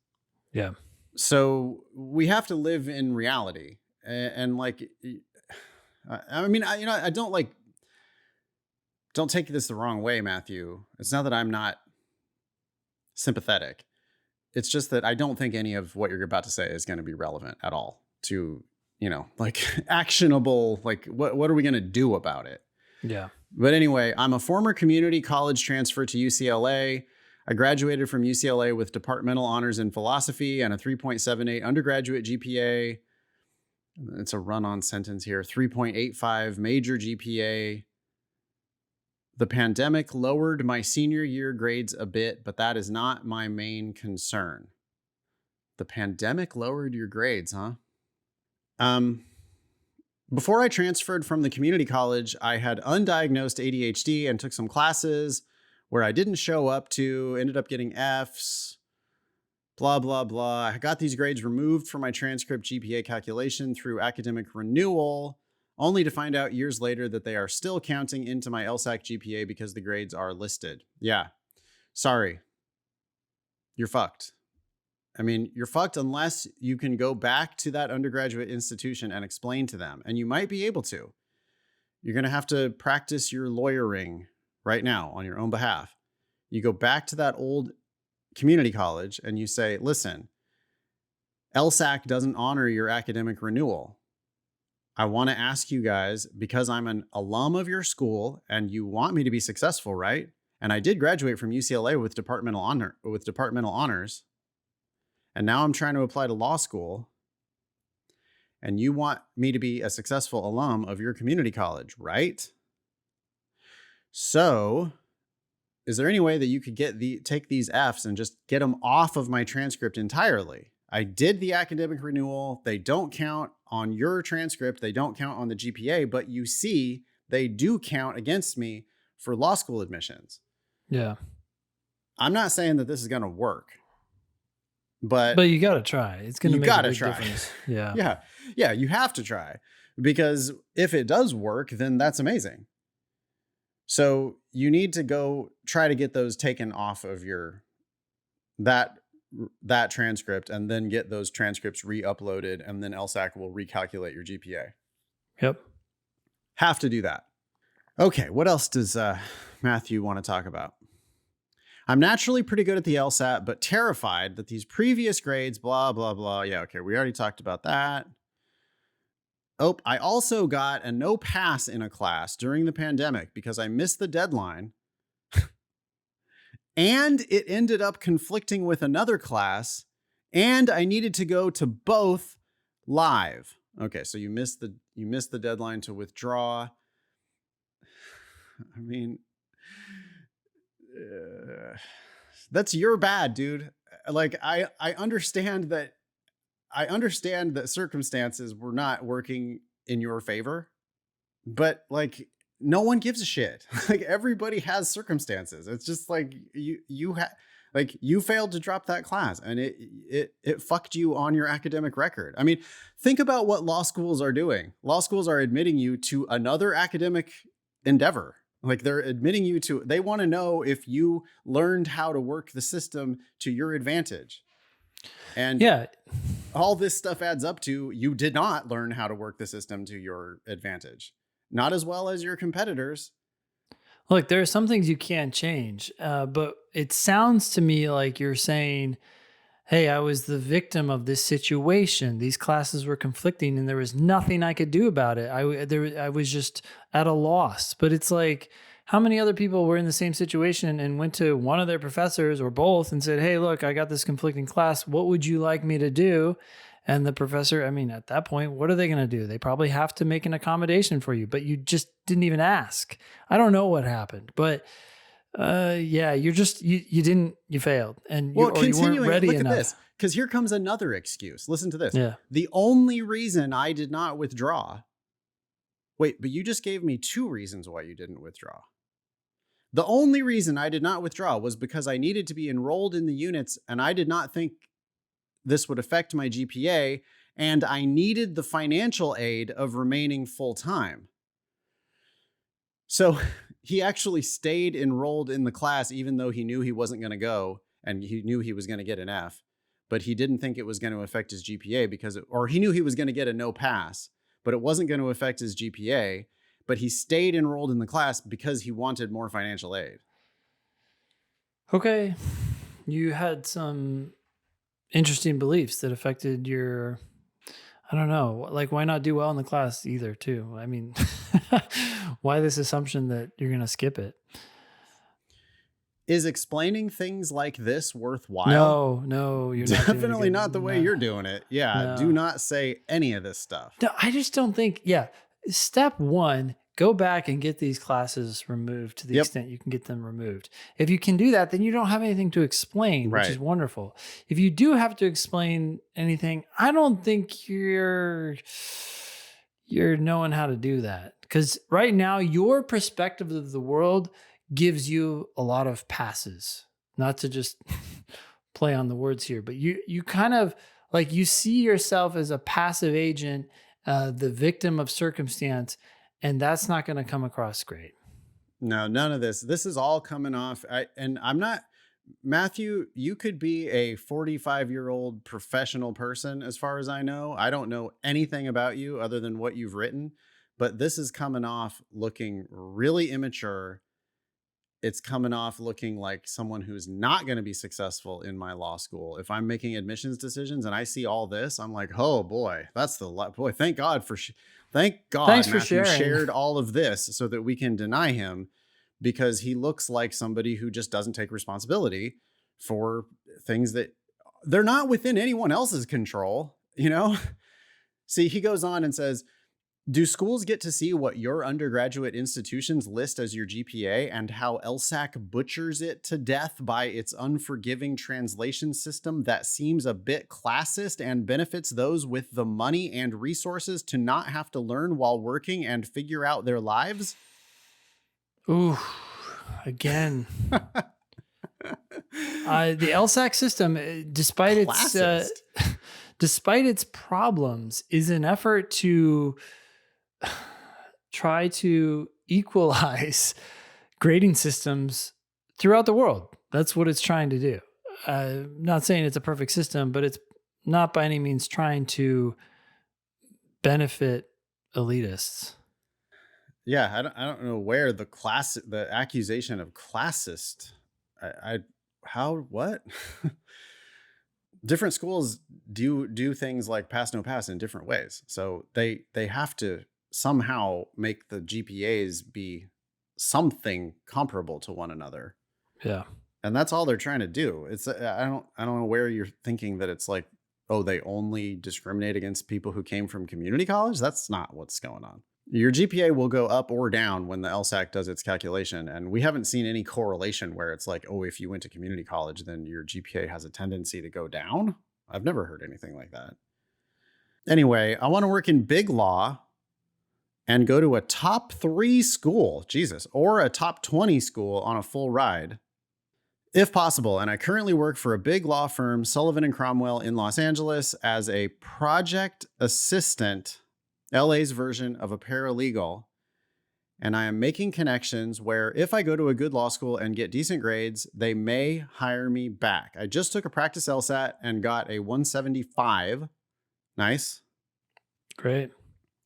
Yeah. So we have to live in reality. And like, I mean, I don't take this the wrong way, Matthew. It's not that I'm not sympathetic. It's just that I don't think any of what you're about to say is going to be relevant at all to, like, actionable, like, what are we going to do about it? Yeah. But anyway, I'm a former community college transfer to UCLA. I graduated from UCLA with departmental honors in philosophy and a 3.78 undergraduate GPA. It's a run-on sentence here. 3.85 major GPA. The pandemic lowered my senior year grades a bit, but that is not my main concern. The pandemic lowered your grades, huh? Before I transferred from the community college, I had undiagnosed ADHD and took some classes where I didn't show up to, ended up getting Fs, blah, blah, blah. I got these grades removed from my transcript GPA calculation through academic renewal, only to find out years later that they are still counting into my LSAC GPA because the grades are listed. Yeah, sorry. You're fucked. I mean, you're fucked unless you can go back to that undergraduate institution and explain to them. And you might be able to. You're going to have to practice your lawyering right now on your own behalf. You go back to that old community college and you say, listen, LSAC doesn't honor your academic renewal. I want to ask you guys, because I'm an alum of your school and you want me to be successful, right? And I did graduate from UCLA with departmental honors. And now I'm trying to apply to law school. and you want me to be a successful alum of your community college, right? So is there any way that you could take these Fs and just get them off of my transcript entirely? I did the academic renewal. They don't count on your transcript. They don't count on the GPA, but you see, they do count against me for law school admissions. Yeah. I'm not saying that this is going to work, but you got to try. It's going to make a big difference. Yeah. Yeah. You have to try, because if it does work, then that's amazing. So you need to go try to get those taken off of that transcript, and then get those transcripts re-uploaded, and then LSAC will recalculate your GPA. Yep. Have to do that. Okay. What else does Matthew want to talk about? I'm naturally pretty good at the LSAT, but terrified that these previous grades, blah, blah, blah. Yeah. Okay. We already talked about that. Oh, I also got a no pass in a class during the pandemic because I missed the deadline. And it ended up conflicting with another class, and I needed to go to both live. Okay, so you missed the deadline to withdraw. I mean, that's your bad, dude. Like I understand that circumstances were not working in your favor, but like, no one gives a shit. Like, everybody has circumstances. It's just like you failed to drop that class, and it fucked you on your academic record. I mean, think about what law schools are doing. Law schools are admitting you to another academic endeavor. Like, they're admitting you to, they want to know if you learned how to work the system to your advantage. And yeah, all this stuff adds up to, you did not learn how to work the system to your advantage. Not as well as your competitors. Look, there are some things you can't change, but it sounds to me like you're saying, hey, I was the victim of this situation. These classes were conflicting and there was nothing I could do about it. I was just at a loss. But it's like, how many other people were in the same situation and went to one of their professors or both and said, hey, look, I got this conflicting class. What would you like me to do? And the professor, I mean, at that point, what are they going to do? They probably have to make an accommodation for you, but you just didn't even ask. I don't know what happened, but yeah, you failed, and you weren't ready enough. Look at this, because here comes another excuse. Listen to this. Yeah. The only reason I did not withdraw. Wait, but you just gave me 2 reasons why you didn't withdraw. The only reason I did not withdraw was because I needed to be enrolled in the units, and I did not think this would affect my GPA, and I needed the financial aid of remaining full-time. So he actually stayed enrolled in the class, even though he knew he wasn't going to go, and he knew he was going to get an F, but he didn't think it was going to affect his GPA or he knew he was going to get a no pass, but it wasn't going to affect his GPA, but he stayed enrolled in the class because he wanted more financial aid. Okay. You had some interesting beliefs that affected your, I don't know, like, why not do well in the class either too? I mean, why this assumption that you're going to skip it? Is explaining things like this worthwhile? No, you're definitely not the way you're doing it. Yeah. No. Do not say any of this stuff. No, I just don't think, step 1, go back and get these classes removed to the extent you can get them removed. If you can do that, then you don't have anything to explain, which is wonderful. If you do have to explain anything, I don't think you're knowing how to do that. Because right now, your perspective of the world gives you a lot of passes. Not to just play on the words here, but you kind of, like, you see yourself as a passive agent, the victim of circumstance, and that's not going to come across great. No, none of this. This is all coming off. I'm not, Matthew, you could be a 45-year-old professional person as far as I know. I don't know anything about you other than what you've written, but this is coming off looking really immature. It's coming off looking like someone who's not going to be successful in my law school. If I'm making admissions decisions and I see all this, I'm like, oh boy, boy. Thank God Thanks for Matthew shared all of this so that we can deny him, because he looks like somebody who just doesn't take responsibility for things that they're not within anyone else's control. You know, See, he goes on and says, do schools get to see what your undergraduate institutions list as your GPA and how LSAC butchers it to death by its unforgiving translation system that seems a bit classist and benefits those with the money and resources to not have to learn while working and figure out their lives? Ooh, again. The LSAC system, despite its problems, is an effort to try to equalize grading systems throughout the world. That's what it's trying to do. Not saying it's a perfect system, but it's not by any means trying to benefit elitists. Yeah, I don't know where the accusation of classist. What? Different schools do things like pass no pass in different ways. So they have to somehow make the GPAs be something comparable to one another. Yeah. And that's all they're trying to do. It's I don't know where you're thinking that it's like, oh, they only discriminate against people who came from community college. That's not what's going on. Your GPA will go up or down when the LSAC does its calculation. And we haven't seen any correlation where it's like, oh, if you went to community college, then your GPA has a tendency to go down. I've never heard anything like that. Anyway, I want to work in big law and go to a top 3 school, Jesus, or a top 20 school on a full ride, if possible. And I currently work for a big law firm, Sullivan & Cromwell in Los Angeles, as a project assistant, LA's version of a paralegal. And I am making connections where if I go to a good law school and get decent grades, they may hire me back. I just took a practice LSAT and got a 175. Nice. Great.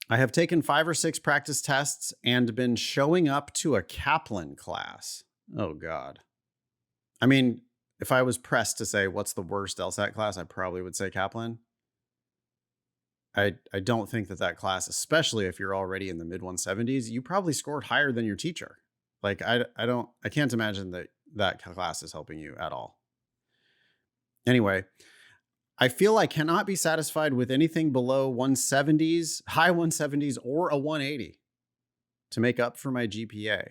I have taken 5 or 6 practice tests and been showing up to a Kaplan class. Oh, God. I mean, if I was pressed to say what's the worst LSAT class, I probably would say Kaplan. I don't think that class, especially if you're already in the mid 170s, you probably scored higher than your teacher. Like, I can't imagine that class is helping you at all. Anyway, I feel I cannot be satisfied with anything below 170s, high 170s, or a 180 to make up for my GPA.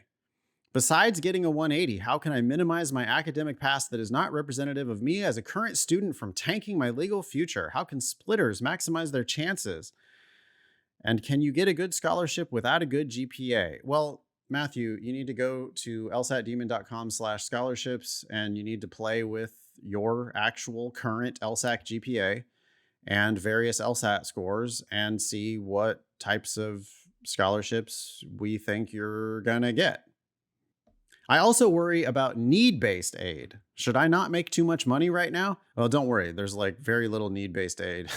Besides getting a 180, how can I minimize my academic past that is not representative of me as a current student from tanking my legal future? How can splitters maximize their chances? And can you get a good scholarship without a good GPA? Well, Matthew, you need to go to lsatdemon.com/scholarships and you need to play with your actual current LSAC GPA and various LSAT scores and see what types of scholarships we think you're going to get. I also worry about need-based aid. Should I not make too much money right now? Well, don't worry. There's like very little need-based aid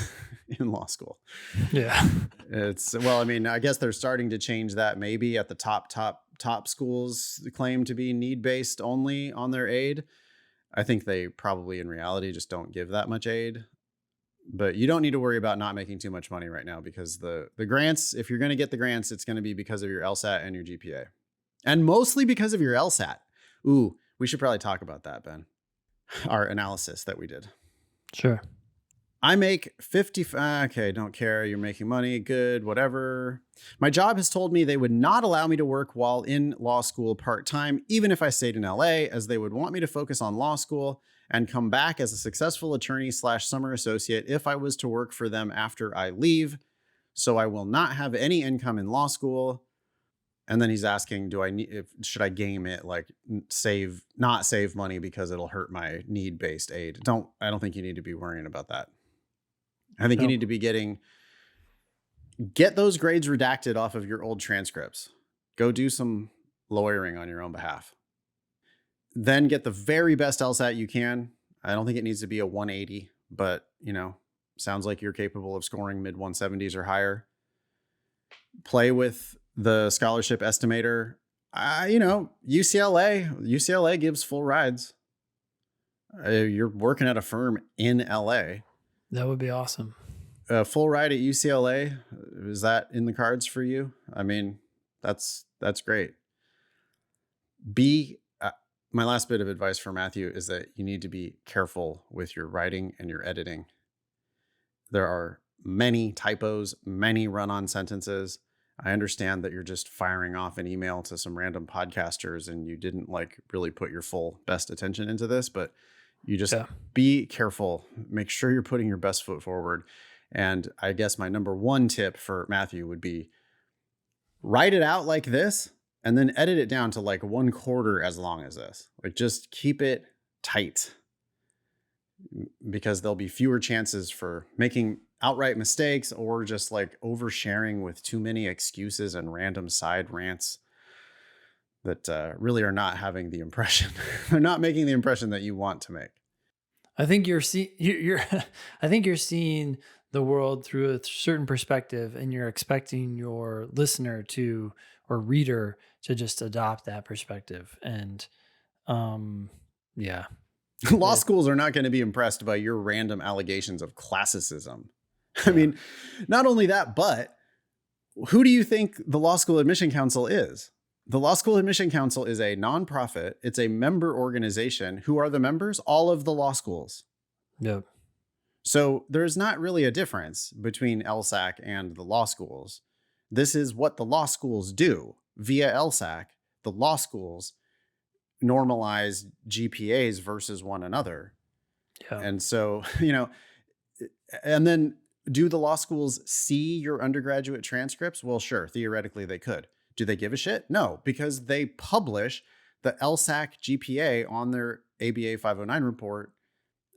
in law school. Yeah. I guess they're starting to change that maybe at the top schools claim to be need-based only on their aid. I think they probably in reality just don't give that much aid. But you don't need to worry about not making too much money right now because the grants, if you're going to get the grants, it's going to be because of your LSAT and your GPA. And mostly because of your LSAT. Ooh, we should probably talk about that, Ben. Our analysis that we did. Sure. I make 50. Okay, don't care. You're making money. Good, whatever. My job has told me they would not allow me to work while in law school part-time, even if I stayed in LA, as they would want me to focus on law school and come back as a successful attorney/summer associate if I was to work for them after I leave. So I will not have any income in law school. And then he's asking, should I game it, like not save money because it'll hurt my need-based aid? I don't think you need to be worrying about that. I think you need to be get those grades redacted off of your old transcripts. Go do some lawyering on your own behalf. Then get the very best LSAT you can. I don't think it needs to be a 180, but sounds like you're capable of scoring mid 170s or higher. Play with the scholarship estimator. UCLA gives full rides. You're working at a firm in LA. That would be awesome. A full ride at UCLA. Is that in the cards for you? I mean, that's great. My last bit of advice for Matthew is that you need to be careful with your writing and your editing. There are many typos, many run-on sentences. I understand that you're just firing off an email to some random podcasters and you didn't like really put your full best attention into this, but you just be careful. Make sure you're putting your best foot forward. And I guess my number one tip for Matthew would be write it out like this and then edit it down to like 1/4 as long as this. Like just keep it tight, because there'll be fewer chances for making outright mistakes or just like oversharing with too many excuses and random side rants that really are not having the impression. They're not making the impression that you want to make. I think you're I think you're seeing the world through a certain perspective, and you're expecting your listener to, or reader, to just adopt that perspective. And yeah. Law schools are not going to be impressed by your random allegations of classicism. I mean, not only that, but who do you think the Law School Admission Council is? The Law School Admission Council is a nonprofit. It's a member organization. Who are the members? All of the law schools. Yep. So there's not really a difference between LSAC and the law schools. This is what the law schools do. Via LSAC, the law schools normalize GPAs versus one another. Yeah. And so, and then do the law schools see your undergraduate transcripts? Well, sure. Theoretically, they could. Do they give a shit? No, because they publish the LSAC GPA on their ABA 509 report.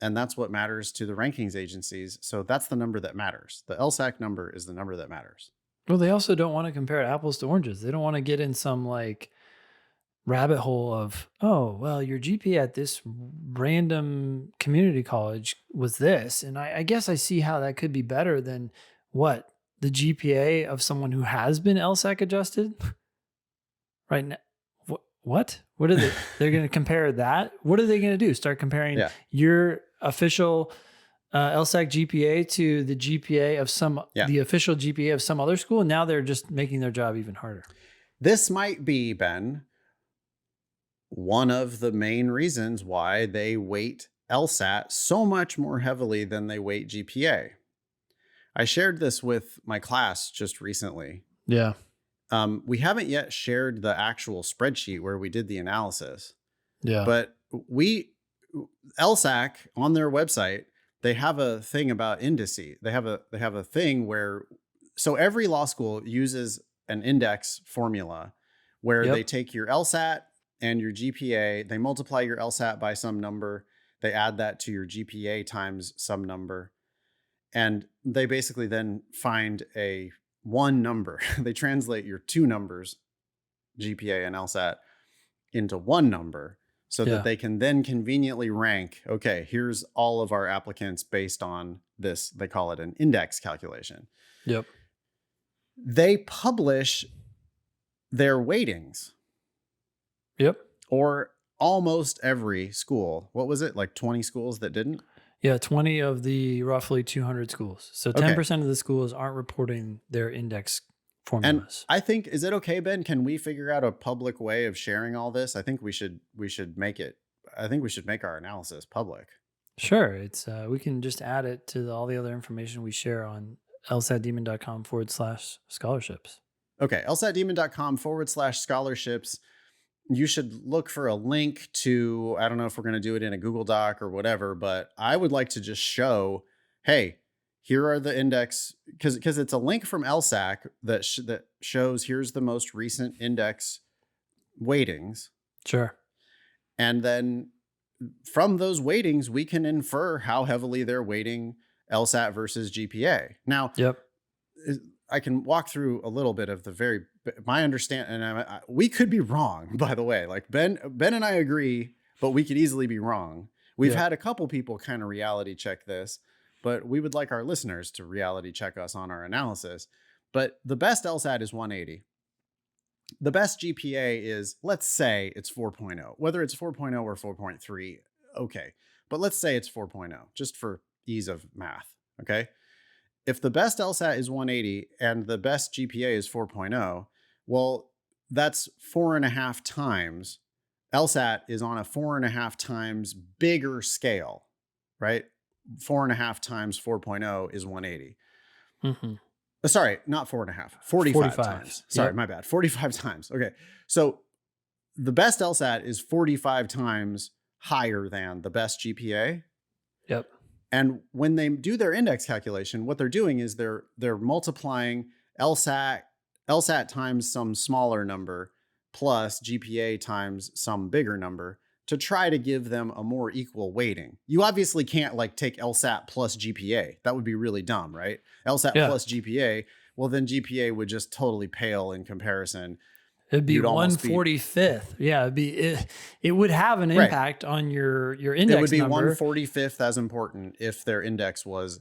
And that's what matters to the rankings agencies. So that's the number that matters. The LSAC number is the number that matters. Well, they also don't want to compare apples to oranges. They don't want to get in some like rabbit hole of, oh, well, your GPA at this random community college was this. And I guess I see how that could be better than what? The GPA of someone who has been LSAC adjusted? Right now. What? What are they? They're going to compare that? What are they going to do? Start comparing your official LSAC GPA to the GPA of the official GPA of some other school? And now they're just making their job even harder. This might be, Ben, one of the main reasons why they weight LSAT so much more heavily than they weight GPA. I shared this with my class just recently. Yeah. We haven't yet shared the actual spreadsheet where we did the analysis. Yeah. But LSAC on their website, they have a thing about indices. They have a thing where, so every law school uses an index formula where they take your LSAT and your GPA, they multiply your LSAT by some number, they add that to your GPA times some number. And they basically then find one number. They translate your two numbers, GPA and LSAT, into one number so that they can then conveniently rank, okay, here's all of our applicants based on this. They call it an index calculation. Yep. They publish their weightings. Yep. Or almost every school. What was it? Like 20 schools that didn't? Yeah, 20 of the roughly 200 schools. So 10% of the schools aren't reporting their index formulas. And I think, is it okay, Ben? Can we figure out a public way of sharing all this? I think we should make it. I think we should make our analysis public. Sure. It's we can just add it to all the other information we share on lsatdemon.com/scholarships. Okay, lsatdemon.com/scholarships. You should look for a link to, I don't know if we're going to do it in a Google Doc or whatever, but I would like to just show, hey, here are the index, because it's a link from LSAC that shows here's the most recent index weightings. Sure. And then from those weightings, we can infer how heavily they're weighting LSAT versus GPA. Now, I can walk through a little bit of my understanding, and we could be wrong, by the way. Like Ben and I agree, but we could easily be wrong. We've had a couple people kind of reality check this, but we would like our listeners to reality check us on our analysis. But the best LSAT is 180. The best GPA is, let's say it's 4.0, whether it's 4.0 or 4.3. Okay. But let's say it's 4.0 just for ease of math. Okay. If the best LSAT is 180 and the best GPA is 4.0, well, that's 4.5 times. LSAT is on a 4.5 times bigger scale, right? 4.5 times 4.0 is 180. Mm-hmm. Sorry, not 4.5, 45 45. times. Sorry, Yep. my bad. 45 times. Okay. So the best LSAT is 45 times higher than the best GPA. Yep. And when they do their index calculation, what they're doing is they're multiplying LSAT times some smaller number plus GPA times some bigger number to try to give them a more equal weighting. You obviously can't like take LSAT plus GPA. That would be really dumb, right? LSAT plus GPA, well then GPA would just totally pale in comparison. It'd be 145th. Yeah, it would have an impact on your index number. It would be 145th as important if their index was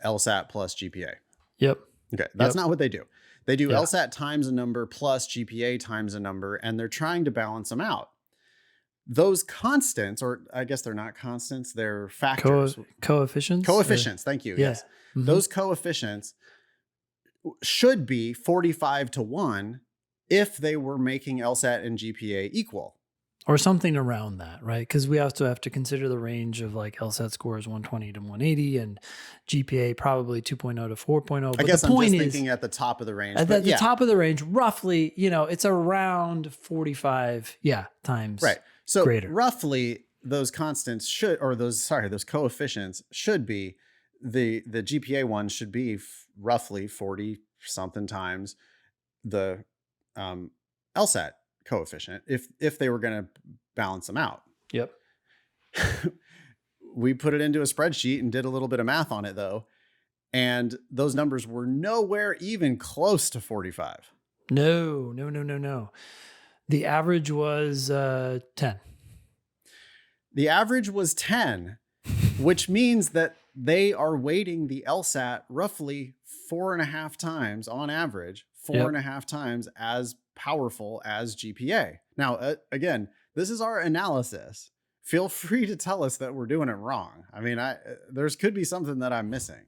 LSAT plus GPA. Yep. Okay, that's not what they do. They do LSAT times a number plus GPA times a number, and they're trying to balance them out. Those constants, or I guess they're not constants, they're factors. Coefficients? Coefficients, thank you. Yeah. Yes. Mm-hmm. Those coefficients should be 45 to 1 if they were making LSAT and GPA equal. Or something around that, right? Because we also have to consider the range of like LSAT scores 120 to 180 and GPA probably 2.0 to 4.0. I guess I'm just thinking at the top of the range. At the top of the range, roughly, it's around 45 times so greater. Roughly those constants those coefficients should be, the GPA one should be roughly 40 something times the LSAT coefficient if they were going to balance them out. Yep. We put it into a spreadsheet and did a little bit of math on it though, and those numbers were nowhere even close to 45. No. The average was 10. The average was 10, which means that they are weighting the LSAT roughly 4.5 times on average, 4.5 times as powerful as GPA. Now, again, this is our analysis. Feel free to tell us that we're doing it wrong. I mean, there's could be something that I'm missing.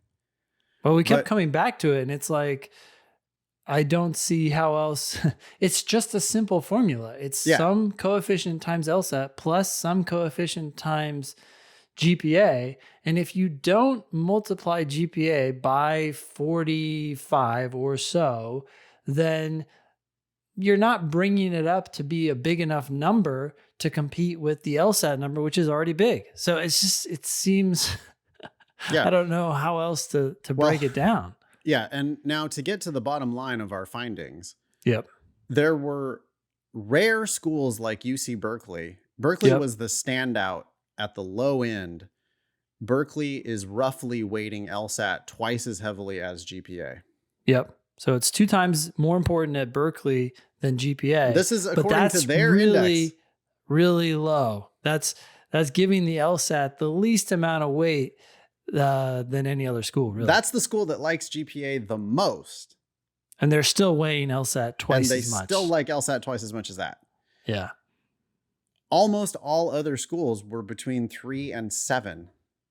Well, we kept coming back to it, and it's like, I don't see how else. It's just a simple formula. It's some coefficient times LSAT plus some coefficient times GPA. And if you don't multiply GPA by 45 or so, then you're not bringing it up to be a big enough number to compete with the LSAT number, which is already big. So it seems, I don't know how else to break it down. Yeah. And now to get to the bottom line of our findings. Yep. There were rare schools like UC Berkeley. Berkeley was the standout at the low end. Berkeley is roughly weighting LSAT twice as heavily as GPA. Yep. So it's 2 times more important at Berkeley than GPA. This is according to their index. Really low. That's giving the LSAT the least amount of weight than any other school, really. That's the school that likes GPA the most. And they're still weighing LSAT twice as much. And they still like LSAT twice as much as that. Yeah. Almost all other schools were between 3 and 7,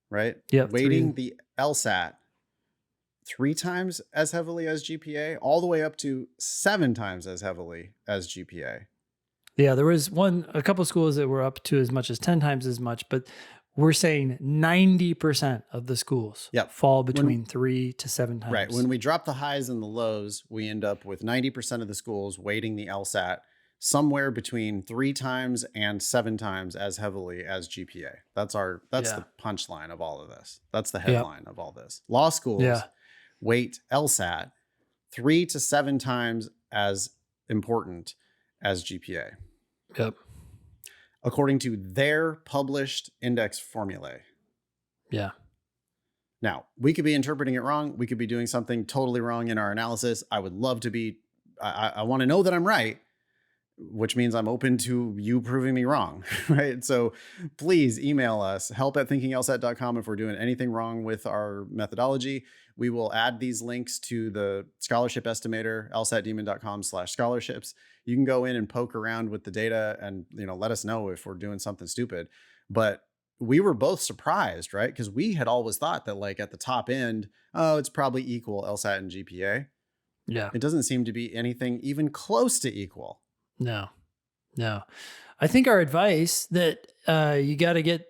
right? Yep. Weighting the LSAT 3 times as heavily as GPA, all the way up to 7 times as heavily as GPA. Yeah, there was a couple of schools that were up to as much as 10 times as much, but we're saying 90% of the schools fall between 3 to 7 times. Right. When we drop the highs and the lows, we end up with 90% of the schools weighting the LSAT somewhere between 3 times and 7 times as heavily as GPA. That's the punchline of all of this. That's the headline of all this. Law schools weight LSAT 3 to 7 times as important as GPA. Yep. According to their published index formulae. Yeah. Now, we could be interpreting it wrong. We could be doing something totally wrong in our analysis. I would love to be, I want to know that I'm right, which means I'm open to you proving me wrong, right? So please email us, help@thinkinglsat.com if we're doing anything wrong with our methodology. We will add these links to the scholarship estimator, lsatdemon.com/scholarships. You can go in and poke around with the data and, let us know if we're doing something stupid. But we were both surprised, right? Because we had always thought that like at the top end, it's probably equal LSAT and GPA. Yeah. It doesn't seem to be anything even close to equal. No. I think our advice that you got to get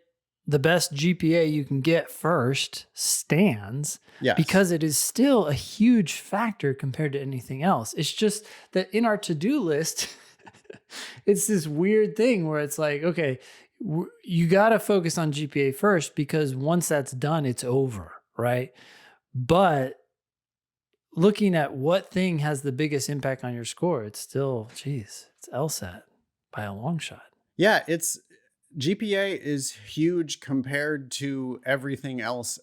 the best GPA you can get first stands because it is still a huge factor compared to anything else. It's just that in our to-do list, it's this weird thing where it's like, okay, you got to focus on GPA first because once that's done, it's over, right? But looking at what thing has the biggest impact on your score, it's still, it's LSAT by a long shot. Yeah, GPA is huge compared to everything else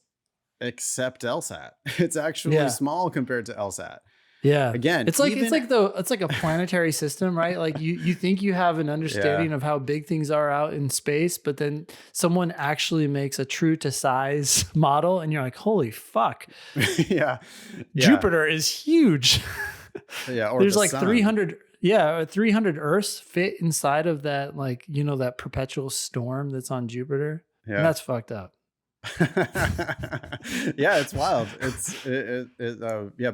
except LSAT. It's actually small compared to LSAT. Yeah. Again, it's like a planetary system, right? Like you think you have an understanding of how big things are out in space, but then someone actually makes a true to size model and you're like, holy fuck. Jupiter is huge. Or there's like sun. 300 Earths fit inside of that, like, that perpetual storm that's on Jupiter. Yeah. And that's fucked up. It's wild.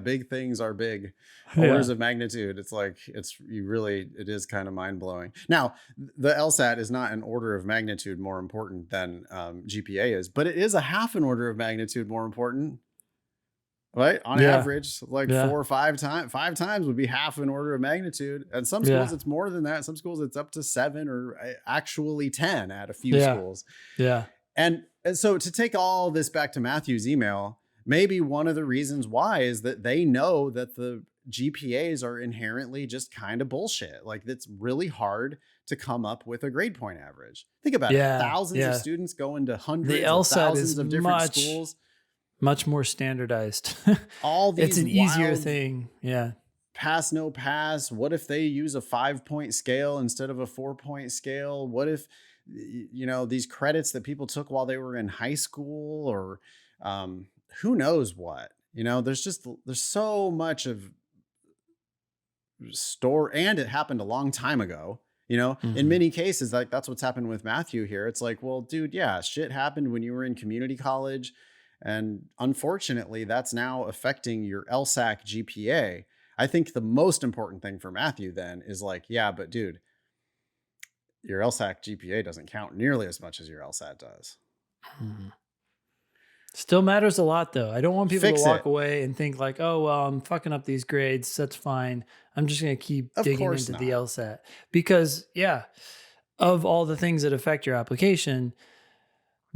Big things are big. Orders of magnitude. It's like, it is kind of mind blowing. Now, the LSAT is not an order of magnitude more important than GPA is, but it is a half an order of magnitude more important. Right? On average, like 4 or 5 times, 5 times would be half an order of magnitude. And some schools, it's more than that. Some schools, it's up to 7 or actually 10 at a few schools. Yeah. And so to take all this back to Matthew's email, maybe one of the reasons why is that they know that the GPAs are inherently just kind of bullshit. Like, it's really hard to come up with a grade point average. Think about it. Thousands of students going to hundreds of thousands of different schools. Much more standardized. All these it's an easier thing. Yeah. Pass, no pass. What if they use a 5-point scale instead of a 4-point scale? What if, these credits that people took while they were in high school, or who knows what, there's so much of and it happened a long time ago, in many cases, like that's what's happened with Matthew here. It's like, well, dude, shit happened when you were in community college. And unfortunately, that's now affecting your LSAC GPA. I think the most important thing for Matthew then is like, but dude, your LSAC GPA doesn't count nearly as much as your LSAT does. Still matters a lot, though. I don't want people to walk away and think like, oh, well, I'm fucking up these grades. That's fine. I'm just going to keep digging into the LSAT. Because, of all the things that affect your application,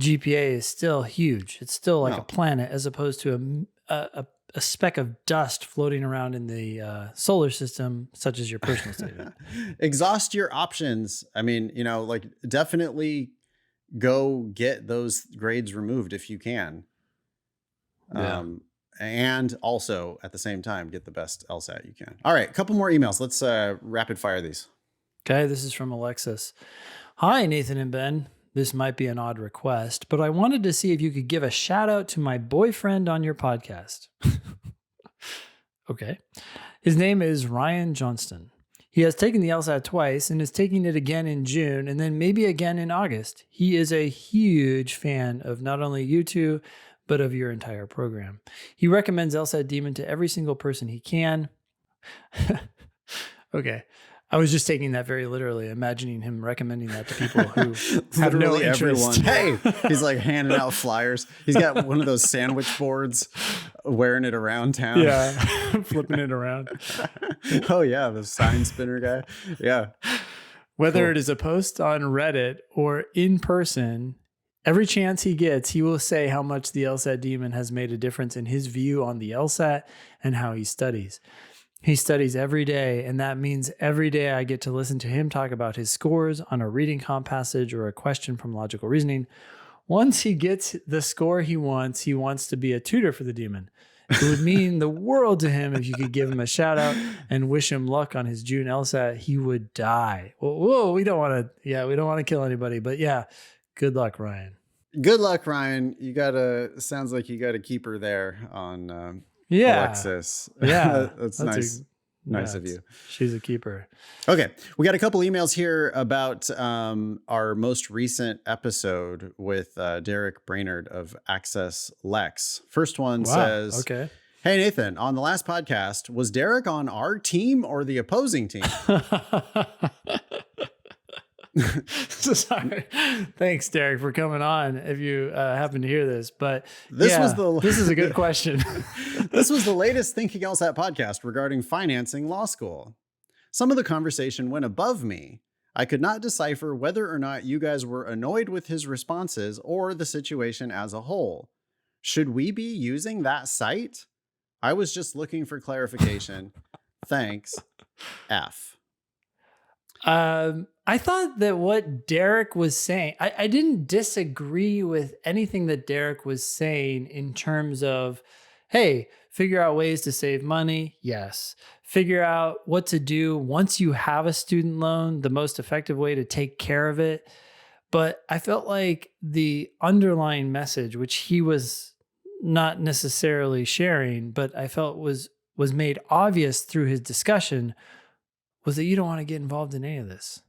GPA is still huge. It's still like a planet as opposed to a speck of dust floating around in the solar system, such as your personal statement. Exhaust your options. I mean, definitely go get those grades removed if you can. And also at the same time, get the best LSAT you can. All right. A couple more emails. Let's rapid fire these. Okay. This is from Alexis. Hi, Nathan and Ben. This might be an odd request, but I wanted to see if you could give a shout out to my boyfriend on your podcast. Okay. His name is Ryan Johnston. He has taken the LSAT twice and is taking it again in June and then maybe again in August. He is a huge fan of not only you two, but of your entire program. He recommends LSAT Demon to every single person he can. Okay. I was just taking that very literally, imagining him recommending that to people who have no interest. Hey, he's like handing out flyers. He's got one of those sandwich boards, wearing it around town. Yeah, flipping it around. Oh yeah, the sign spinner guy. Yeah. Whether it is a post on Reddit or in person, every chance he gets, he will say how much the LSAT Demon has made a difference in his view on the LSAT and how he studies. He studies every day, and that means every day I get to listen to him talk about his scores on a reading comp passage or a question from logical reasoning. Once he gets the score he wants to be a tutor for the Demon. It would mean the world to him if you could give him a shout out and wish him luck on his June LSAT. He would die. Whoa, we don't want to kill anybody, but good luck, Ryan. Good luck, Ryan. Sounds like you got a keeper there on Alexis. Yeah. That's nice. Nice of you. She's a keeper. Okay. We got a couple emails here about our most recent episode with Derek Brainard of Access Lex. First one says, okay. Hey, Nathan, on the last podcast, was Derek on our team or the opposing team? Sorry. Thanks, Derek, for coming on. If you happen to hear this, but this is a good question. This was the latest Thinking LSAT podcast regarding financing law school. Some of the conversation went above me. I could not decipher whether or not you guys were annoyed with his responses or the situation as a whole. Should we be using that site? I was just looking for clarification. Thanks. F. I thought that what Derek was saying, I didn't disagree with anything that Derek was saying in terms of, hey, figure out ways to save money. Yes. Figure out what to do once you have a student loan, the most effective way to take care of it. But I felt like the underlying message, which he was not necessarily sharing, but I felt was made obvious through his discussion, was that you don't want to get involved in any of this.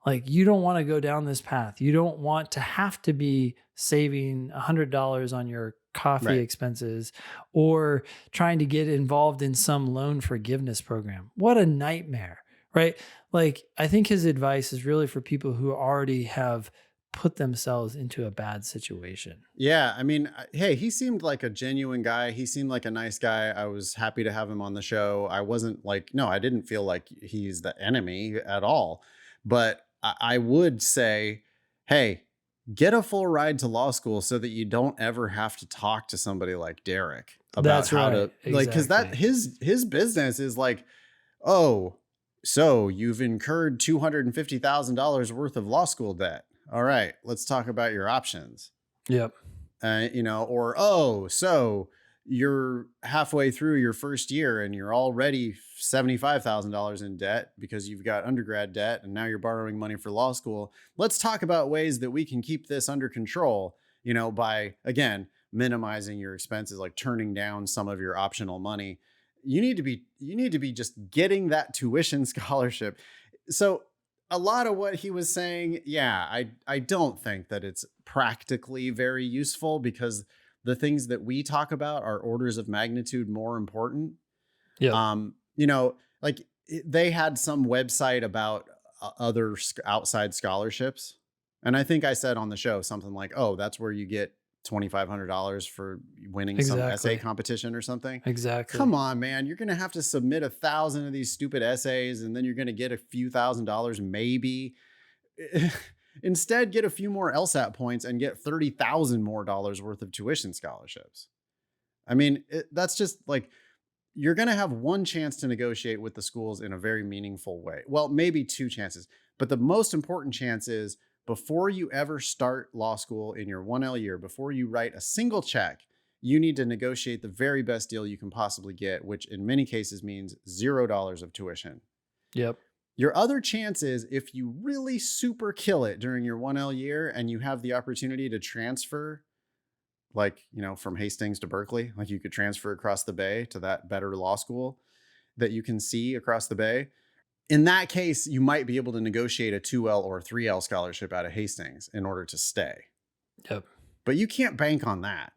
Like, you don't want to go down this path. You don't want to have to be saving $100 on your coffee expenses or trying to get involved in some loan forgiveness program. What a nightmare, right? Like, I think his advice is really for people who already have put themselves into a bad situation. Yeah. I mean, hey, he seemed like a genuine guy. He seemed like a nice guy. I was happy to have him on the show. I wasn't like, no, I didn't feel like he's the enemy at all. But I would say, hey, get a full ride to law school so that you don't ever have to talk to somebody like Derek about how to, like, because that his business is like, oh, so you've incurred $250,000 worth of law school debt. All right, let's talk about your options. Yep. Or, oh, so you're halfway through your first year and you're already $75,000 in debt because you've got undergrad debt and now you're borrowing money for law school. Let's talk about ways that we can keep this under control, by, again, minimizing your expenses, like turning down some of your optional money. You need to be just getting that tuition scholarship. So a lot of what he was saying, I don't think that it's practically very useful because the things that we talk about are orders of magnitude more important. Yeah. Like they had some website about other outside scholarships. And I think I said on the show something like, oh, that's where you get $2,500 for winning some essay competition or something. Exactly. Come on, man. You're going to have to submit 1,000 of these stupid essays and then you're going to get a few $1,000 maybe. Instead, get a few more LSAT points and get $30,000 more worth of tuition scholarships. I mean, that's just like, you're going to have one chance to negotiate with the schools in a very meaningful way. Well, maybe two chances, but the most important chance is before you ever start law school in your 1L year, before you write a single check, you need to negotiate the very best deal you can possibly get, which in many cases means $0 of tuition. Yep. Your other chance is if you really super kill it during your 1L year and you have the opportunity to transfer, like, from Hastings to Berkeley, like you could transfer across the bay to that better law school that you can see across the bay. In that case, you might be able to negotiate a 2L or 3L scholarship out of Hastings in order to stay. Yep. But you can't bank on that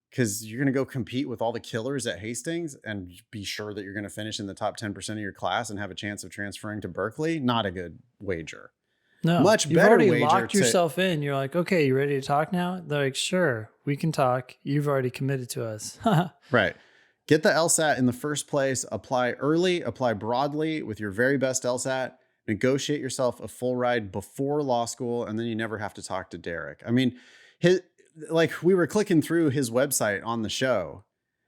because you're going to go compete with all the killers at Hastings and be sure that you're going to finish in the top 10% of your class and have a chance of transferring to Berkeley. Not a good wager. No, much you've better already wager locked yourself in. You're like, okay, you ready to talk now? They're like, sure, we can talk. You've already committed to us. Right. Get the LSAT in the first place. Apply early, apply broadly with your very best LSAT. Negotiate yourself a full ride before law school, and then you never have to talk to Derek. I mean, we were clicking through his website on the show.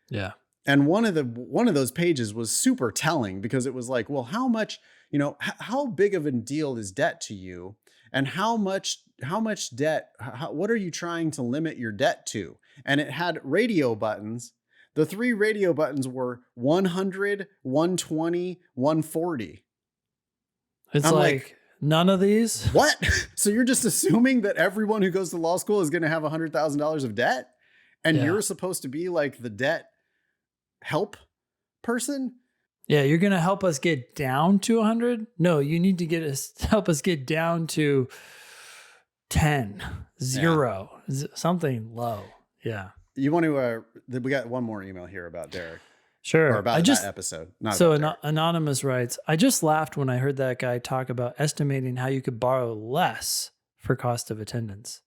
Yeah. And one of those pages was super telling because it was like, well, how much, how big of a deal is debt to you? And how much debt, what are you trying to limit your debt to? And it had radio buttons. The 3 radio buttons were 100, 120, 140. It's like none of these. What? So you're just assuming that everyone who goes to law school is going to have $100,000 of debt? And you're supposed to be like the debt help person? Yeah, you're going to help us get down to 100? No, you need to help us get down to 10, 0, something low. Yeah. You want to, we got one more email here about Derek. Sure. Or about that episode. Not so about Derek. Anonymous writes, I just laughed when I heard that guy talk about estimating how you could borrow less for cost of attendance.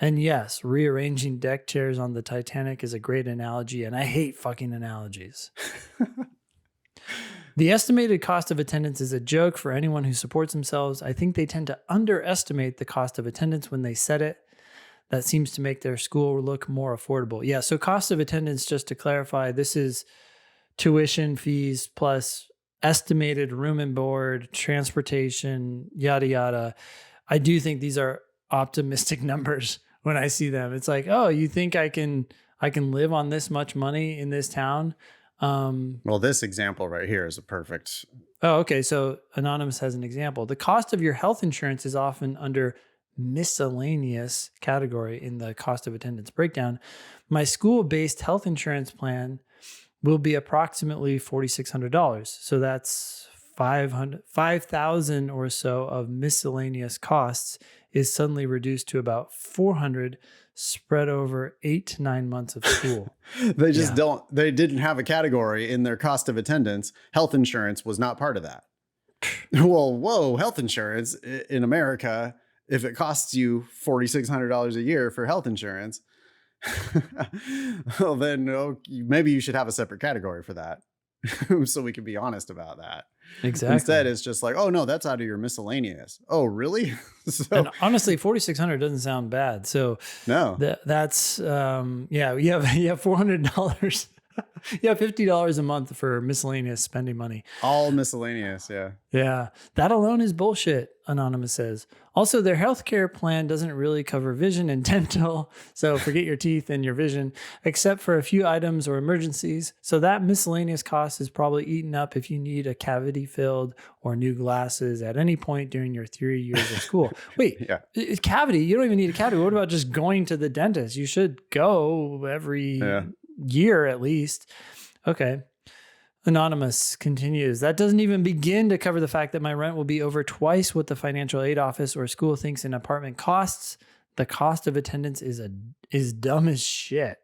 And yes, rearranging deck chairs on the Titanic is a great analogy, and I hate fucking analogies. The estimated cost of attendance is a joke for anyone who supports themselves. I think they tend to underestimate the cost of attendance when they set it. That seems to make their school look more affordable. Yeah, so cost of attendance, just to clarify, this is tuition fees plus estimated room and board, transportation, yada, yada. I do think these are optimistic numbers when I see them. It's like, oh, you think I can live on this much money in this town? Well, this example right here is a perfect. Oh, okay. So Anonymous has an example. The cost of your health insurance is often under miscellaneous category in the cost of attendance breakdown. My school-based health insurance plan will be approximately $4,600. So that's $5,000 or so of miscellaneous costs is suddenly reduced to about $400 spread over 8 to 9 months of school. They just they didn't have a category in their cost of attendance. Health insurance was not part of that. Well, whoa, health insurance in America, if it costs you $4,600 a year for health insurance, well, then maybe you should have a separate category for that. So we can be honest about that. Exactly. Instead, it's just like, oh no, that's out of your miscellaneous. Oh, really? And honestly, $4,600 doesn't sound bad. So no, that's you have $400. You have $50 a month for miscellaneous spending money. All miscellaneous, yeah. Yeah, that alone is bullshit, Anonymous says. Also, their healthcare plan doesn't really cover vision and dental, so forget your teeth and your vision, except for a few items or emergencies. So that miscellaneous cost is probably eaten up if you need a cavity filled or new glasses at any point during your 3 years of school. Wait, cavity? You don't even need a cavity. What about just going to the dentist? You should go every year at least. Okay. Anonymous continues, that doesn't even begin to cover the fact that my rent will be over twice what the financial aid office or school thinks an apartment costs. The cost of attendance is dumb as shit.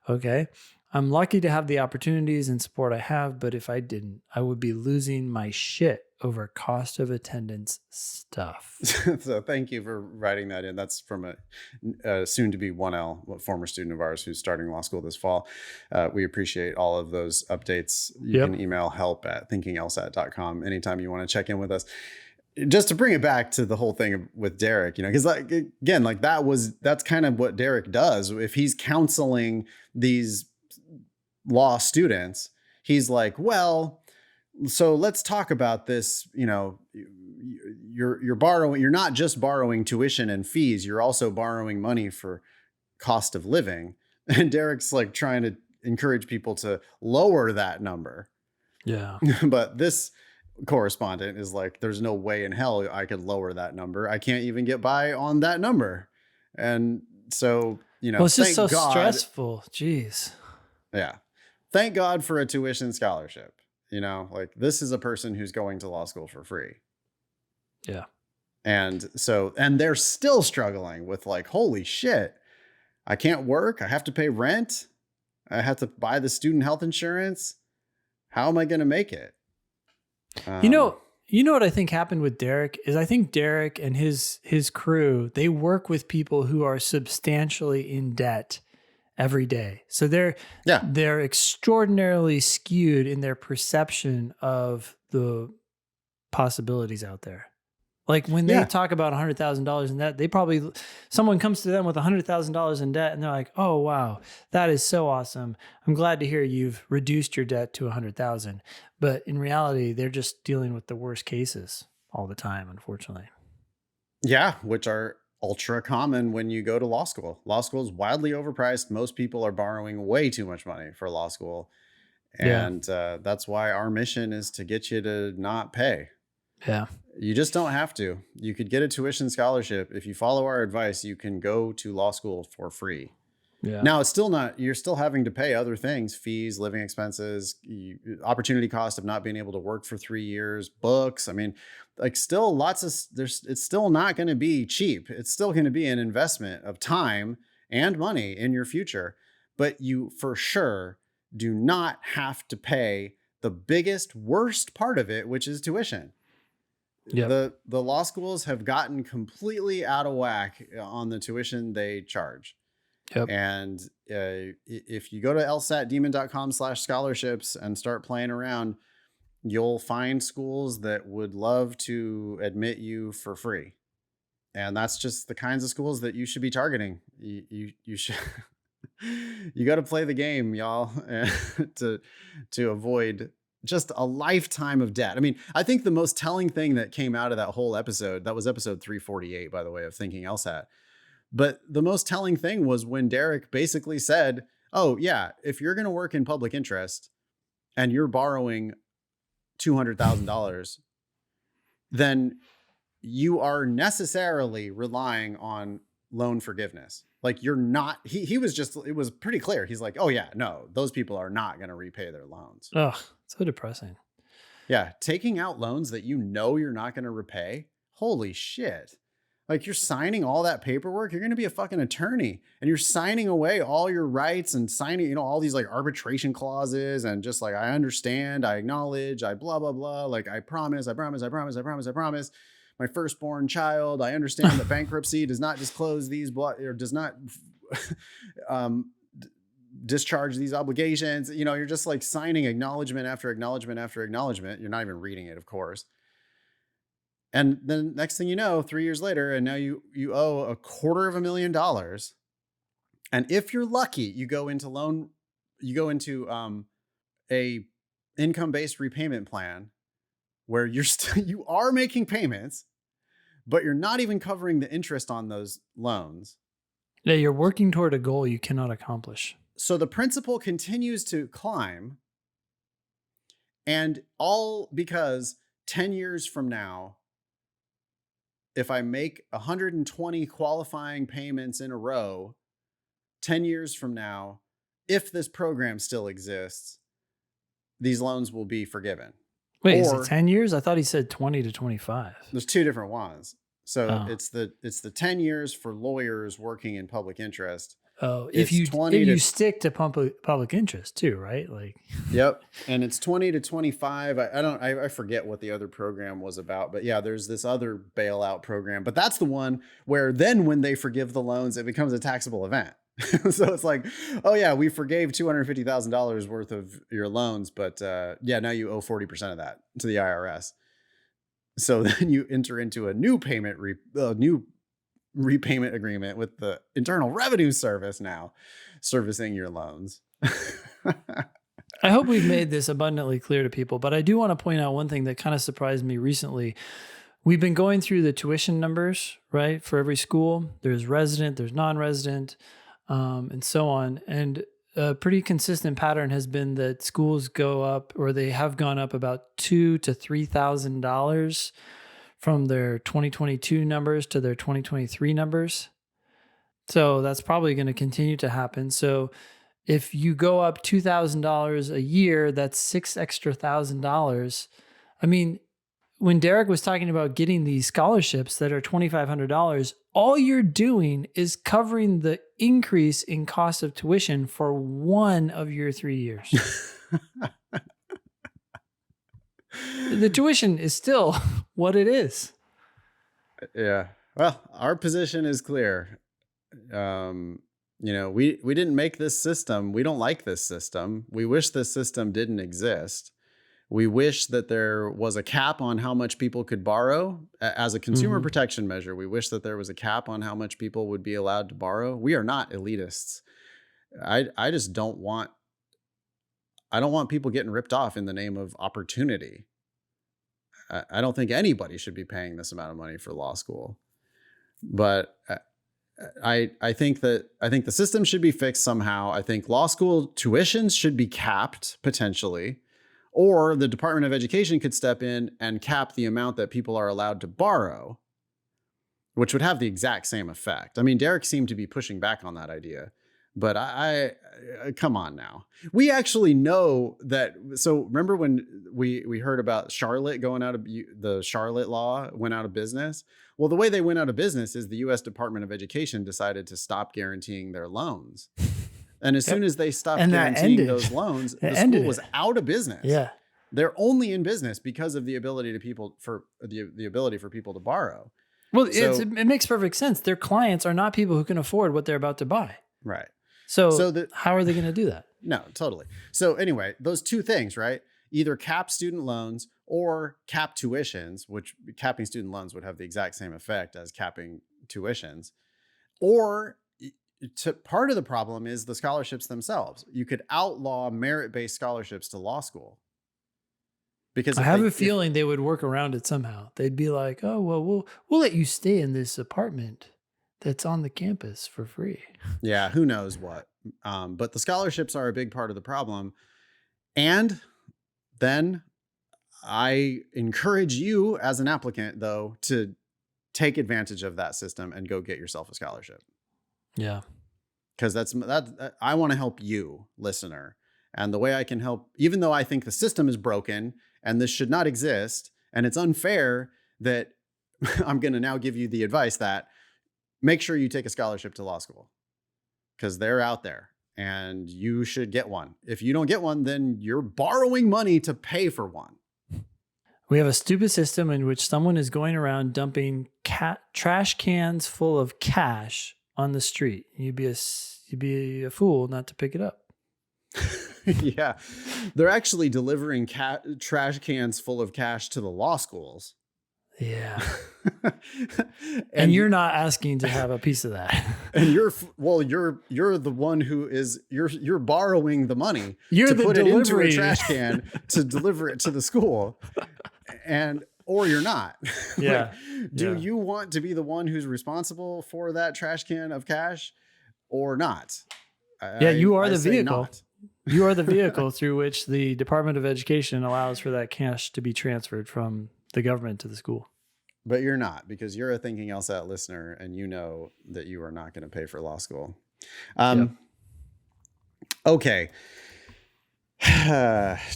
Okay. I'm lucky to have the opportunities and support I have, but if I didn't, I would be losing my shit over cost of attendance stuff. So thank you for writing that in. That's from a soon to be 1L, former student of ours who's starting law school this fall. We appreciate all of those updates. You can email help@thinkinglsat.com anytime you want to check in with us. Just to bring it back to the whole thing with Derek, because like, again, like that's kind of what Derek does. If he's counseling these law students, he's like, well, so let's talk about this. You're borrowing, you're not just borrowing tuition and fees, you're also borrowing money for cost of living. And Derek's like trying to encourage people to lower that number. Yeah. But this correspondent is like, there's no way in hell I could lower that number. I can't even get by on that number. And so, well, it's just so stressful. Jeez. Yeah. Thank God for a tuition scholarship. Like this is a person who's going to law school for free. Yeah. And they're still struggling with like, holy shit, I can't work. I have to pay rent. I have to buy the student health insurance. How am I going to make it? You know what I think happened with Derek is I think Derek and his crew, they work with people who are substantially in debt every day. So they're extraordinarily skewed in their perception of the possibilities out there. Like when they talk about $100,000 in debt, someone comes to them with $100,000 in debt and they're like, oh, wow, that is so awesome. I'm glad to hear you've reduced your debt to $100,000. But in reality, they're just dealing with the worst cases all the time, unfortunately. Yeah, which are ultra common when you go to law school. Law school is wildly overpriced. Most people are borrowing way too much money for law school. And that's why our mission is to get you to not pay. Yeah. You just don't have to. You could get a tuition scholarship. If you follow our advice, you can go to law school for free. Yeah. Now, it's still not, you're still having to pay other things, fees, living expenses, opportunity cost of not being able to work for 3 years, books. I mean, like still it's still not going to be cheap. It's still going to be an investment of time and money in your future, but you for sure do not have to pay the biggest, worst part of it, which is tuition. Yep. The law schools have gotten completely out of whack on the tuition they charge. Yep. And if you go to lsatdemon.com/scholarships and start playing around, you'll find schools that would love to admit you for free. And that's just the kinds of schools that you should be targeting. You should you got to play the game, y'all, to avoid just a lifetime of debt. I mean, I think the most telling thing that came out of that whole episode, that was episode 348, by the way, of Thinking LSAT. But the most telling thing was when Derek basically said, oh yeah, if you're going to work in public interest and you're borrowing $200,000, then you are necessarily relying on loan forgiveness. Like you're not, he was just, it was pretty clear. He's like, oh yeah, no, those people are not going to repay their loans. Ugh, so depressing. Yeah. Taking out loans that you know you're not going to repay. Holy shit. Like you're signing all that paperwork. You're going to be a fucking attorney and you're signing away all your rights and signing, you know, all these like arbitration clauses and just like, I understand, I acknowledge, I blah, blah, blah. Like I promise. My firstborn child, I understand that bankruptcy does not disclose these or does not discharge these obligations. You know, you're just like signing acknowledgement after acknowledgement after acknowledgement. You're not even reading it, of course. And then next thing you know, 3 years later, and now you owe $250,000. And if you're lucky, you go into a income-based repayment plan where you are making payments, but you're not even covering the interest on those loans. Yeah, you're working toward a goal you cannot accomplish. So the principal continues to climb, and all because 10 years from now, if I make 120 qualifying payments in a row, 10 years from now, if this program still exists, these loans will be forgiven. Wait, is it 10 years? I thought he said 20 to 25. There's two different ones. So it's the 10 years for lawyers working in public interest. Oh, if you stick to public interest too, right? Like, yep. And it's 20 to 25. I forget what the other program was about, but yeah, there's this other bailout program, but that's the one where then when they forgive the loans, it becomes a taxable event. So it's like, oh yeah, we forgave $250,000 worth of your loans, but yeah, now you owe 40% of that to the IRS. So then you enter into a new new repayment agreement with the Internal Revenue Service now servicing your loans. I hope we've made this abundantly clear to people, but I do want to point out one thing that kind of surprised me recently. We've been going through the tuition numbers, right? For every school, there's resident, there's non-resident, and so on. And a pretty consistent pattern has been that schools go up, or they have gone up about $2,000 to $3,000 from their 2022 numbers to their 2023 numbers. So that's probably going to continue to happen. So if you go up $2,000 a year, that's $6,000 extra. I mean, when Derek was talking about getting these scholarships that are $2,500, all you're doing is covering the increase in cost of tuition for one of your 3 years. The tuition is still what it is. Yeah. Well, our position is clear. You know, we didn't make this system. We don't like this system. We wish this system didn't exist. We wish that there was a cap on how much people could borrow as a consumer protection measure. We wish that there was a cap on how much people would be allowed to borrow. We are not elitists. I just don't want people getting ripped off in the name of opportunity. I don't think anybody should be paying this amount of money for law school, but I think the system should be fixed somehow. I think law school tuitions should be capped potentially, or the Department of Education could step in and cap the amount that people are allowed to borrow, which would have the exact same effect. I mean, Derek seemed to be pushing back on that idea, but I come on now. We actually know that. So remember when we heard about Charlotte going out of the Charlotte law went out of business? Well, the way they went out of business is the U.S. Department of Education decided to stop guaranteeing their loans. And as soon as they stopped And that guaranteeing ended. those loans, the ended school was out of business. Yeah. They're only in business because of the ability for ability for people to borrow. Well, it makes perfect sense. Their clients are not people who can afford what they're about to buy. Right. So how are they going to do that? No, totally. So anyway, those two things, right? Either cap student loans or cap tuitions, which capping student loans would have the exact same effect as capping tuitions. Or part of the problem is the scholarships themselves. You could outlaw merit-based scholarships to law school. Because I have a feeling they would work around it somehow. They'd be like, "Oh, well, we'll let you stay in this apartment that's on the campus for free." Yeah, who knows what. But the scholarships are a big part of the problem. And then I encourage you as an applicant, though, to take advantage of that system and go get yourself a scholarship. Yeah. Because I want to help you, listener. And the way I can help, even though I think the system is broken and this should not exist, and it's unfair that I'm going to now give you the advice that make sure you take a scholarship to law school, because they're out there and you should get one. If you don't get one, then you're borrowing money to pay for one. We have a stupid system in which someone is going around dumping trash cans full of cash on the street. You'd be a fool not to pick it up. Yeah, they're actually delivering trash cans full of cash to the law schools. Yeah. and you're not asking to have a piece of that. And you're the one who is you're borrowing the money to put it into a trash can to deliver it to the school, or you're not. Yeah. Do you want to be the one who's responsible for that trash can of cash or not? Yeah, you are the vehicle. Not. You are the vehicle through which the Department of Education allows for that cash to be transferred from the government to the school. But you're not, because you're a Thinking LSAT listener and you know that you are not going to pay for law school. Okay.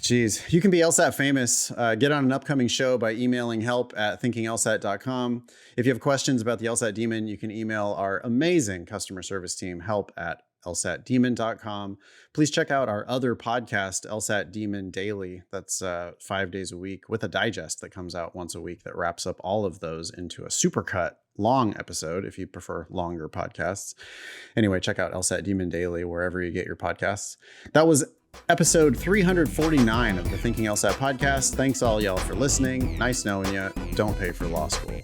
Geez, you can be LSAT famous. Get on an upcoming show by emailing help@thinkinglsat.com. If you have questions about the LSAT Demon, you can email our amazing customer service team, help@lsatdemon.com. Please check out our other podcast, LSAT Demon Daily. That's 5 days a week with a digest that comes out once a week that wraps up all of those into a supercut long episode if you prefer longer podcasts. Anyway, check out LSAT Demon Daily wherever you get your podcasts. That was episode 349 of the Thinking LSAT podcast. Thanks all y'all for listening. Nice knowing you. Don't pay for law school.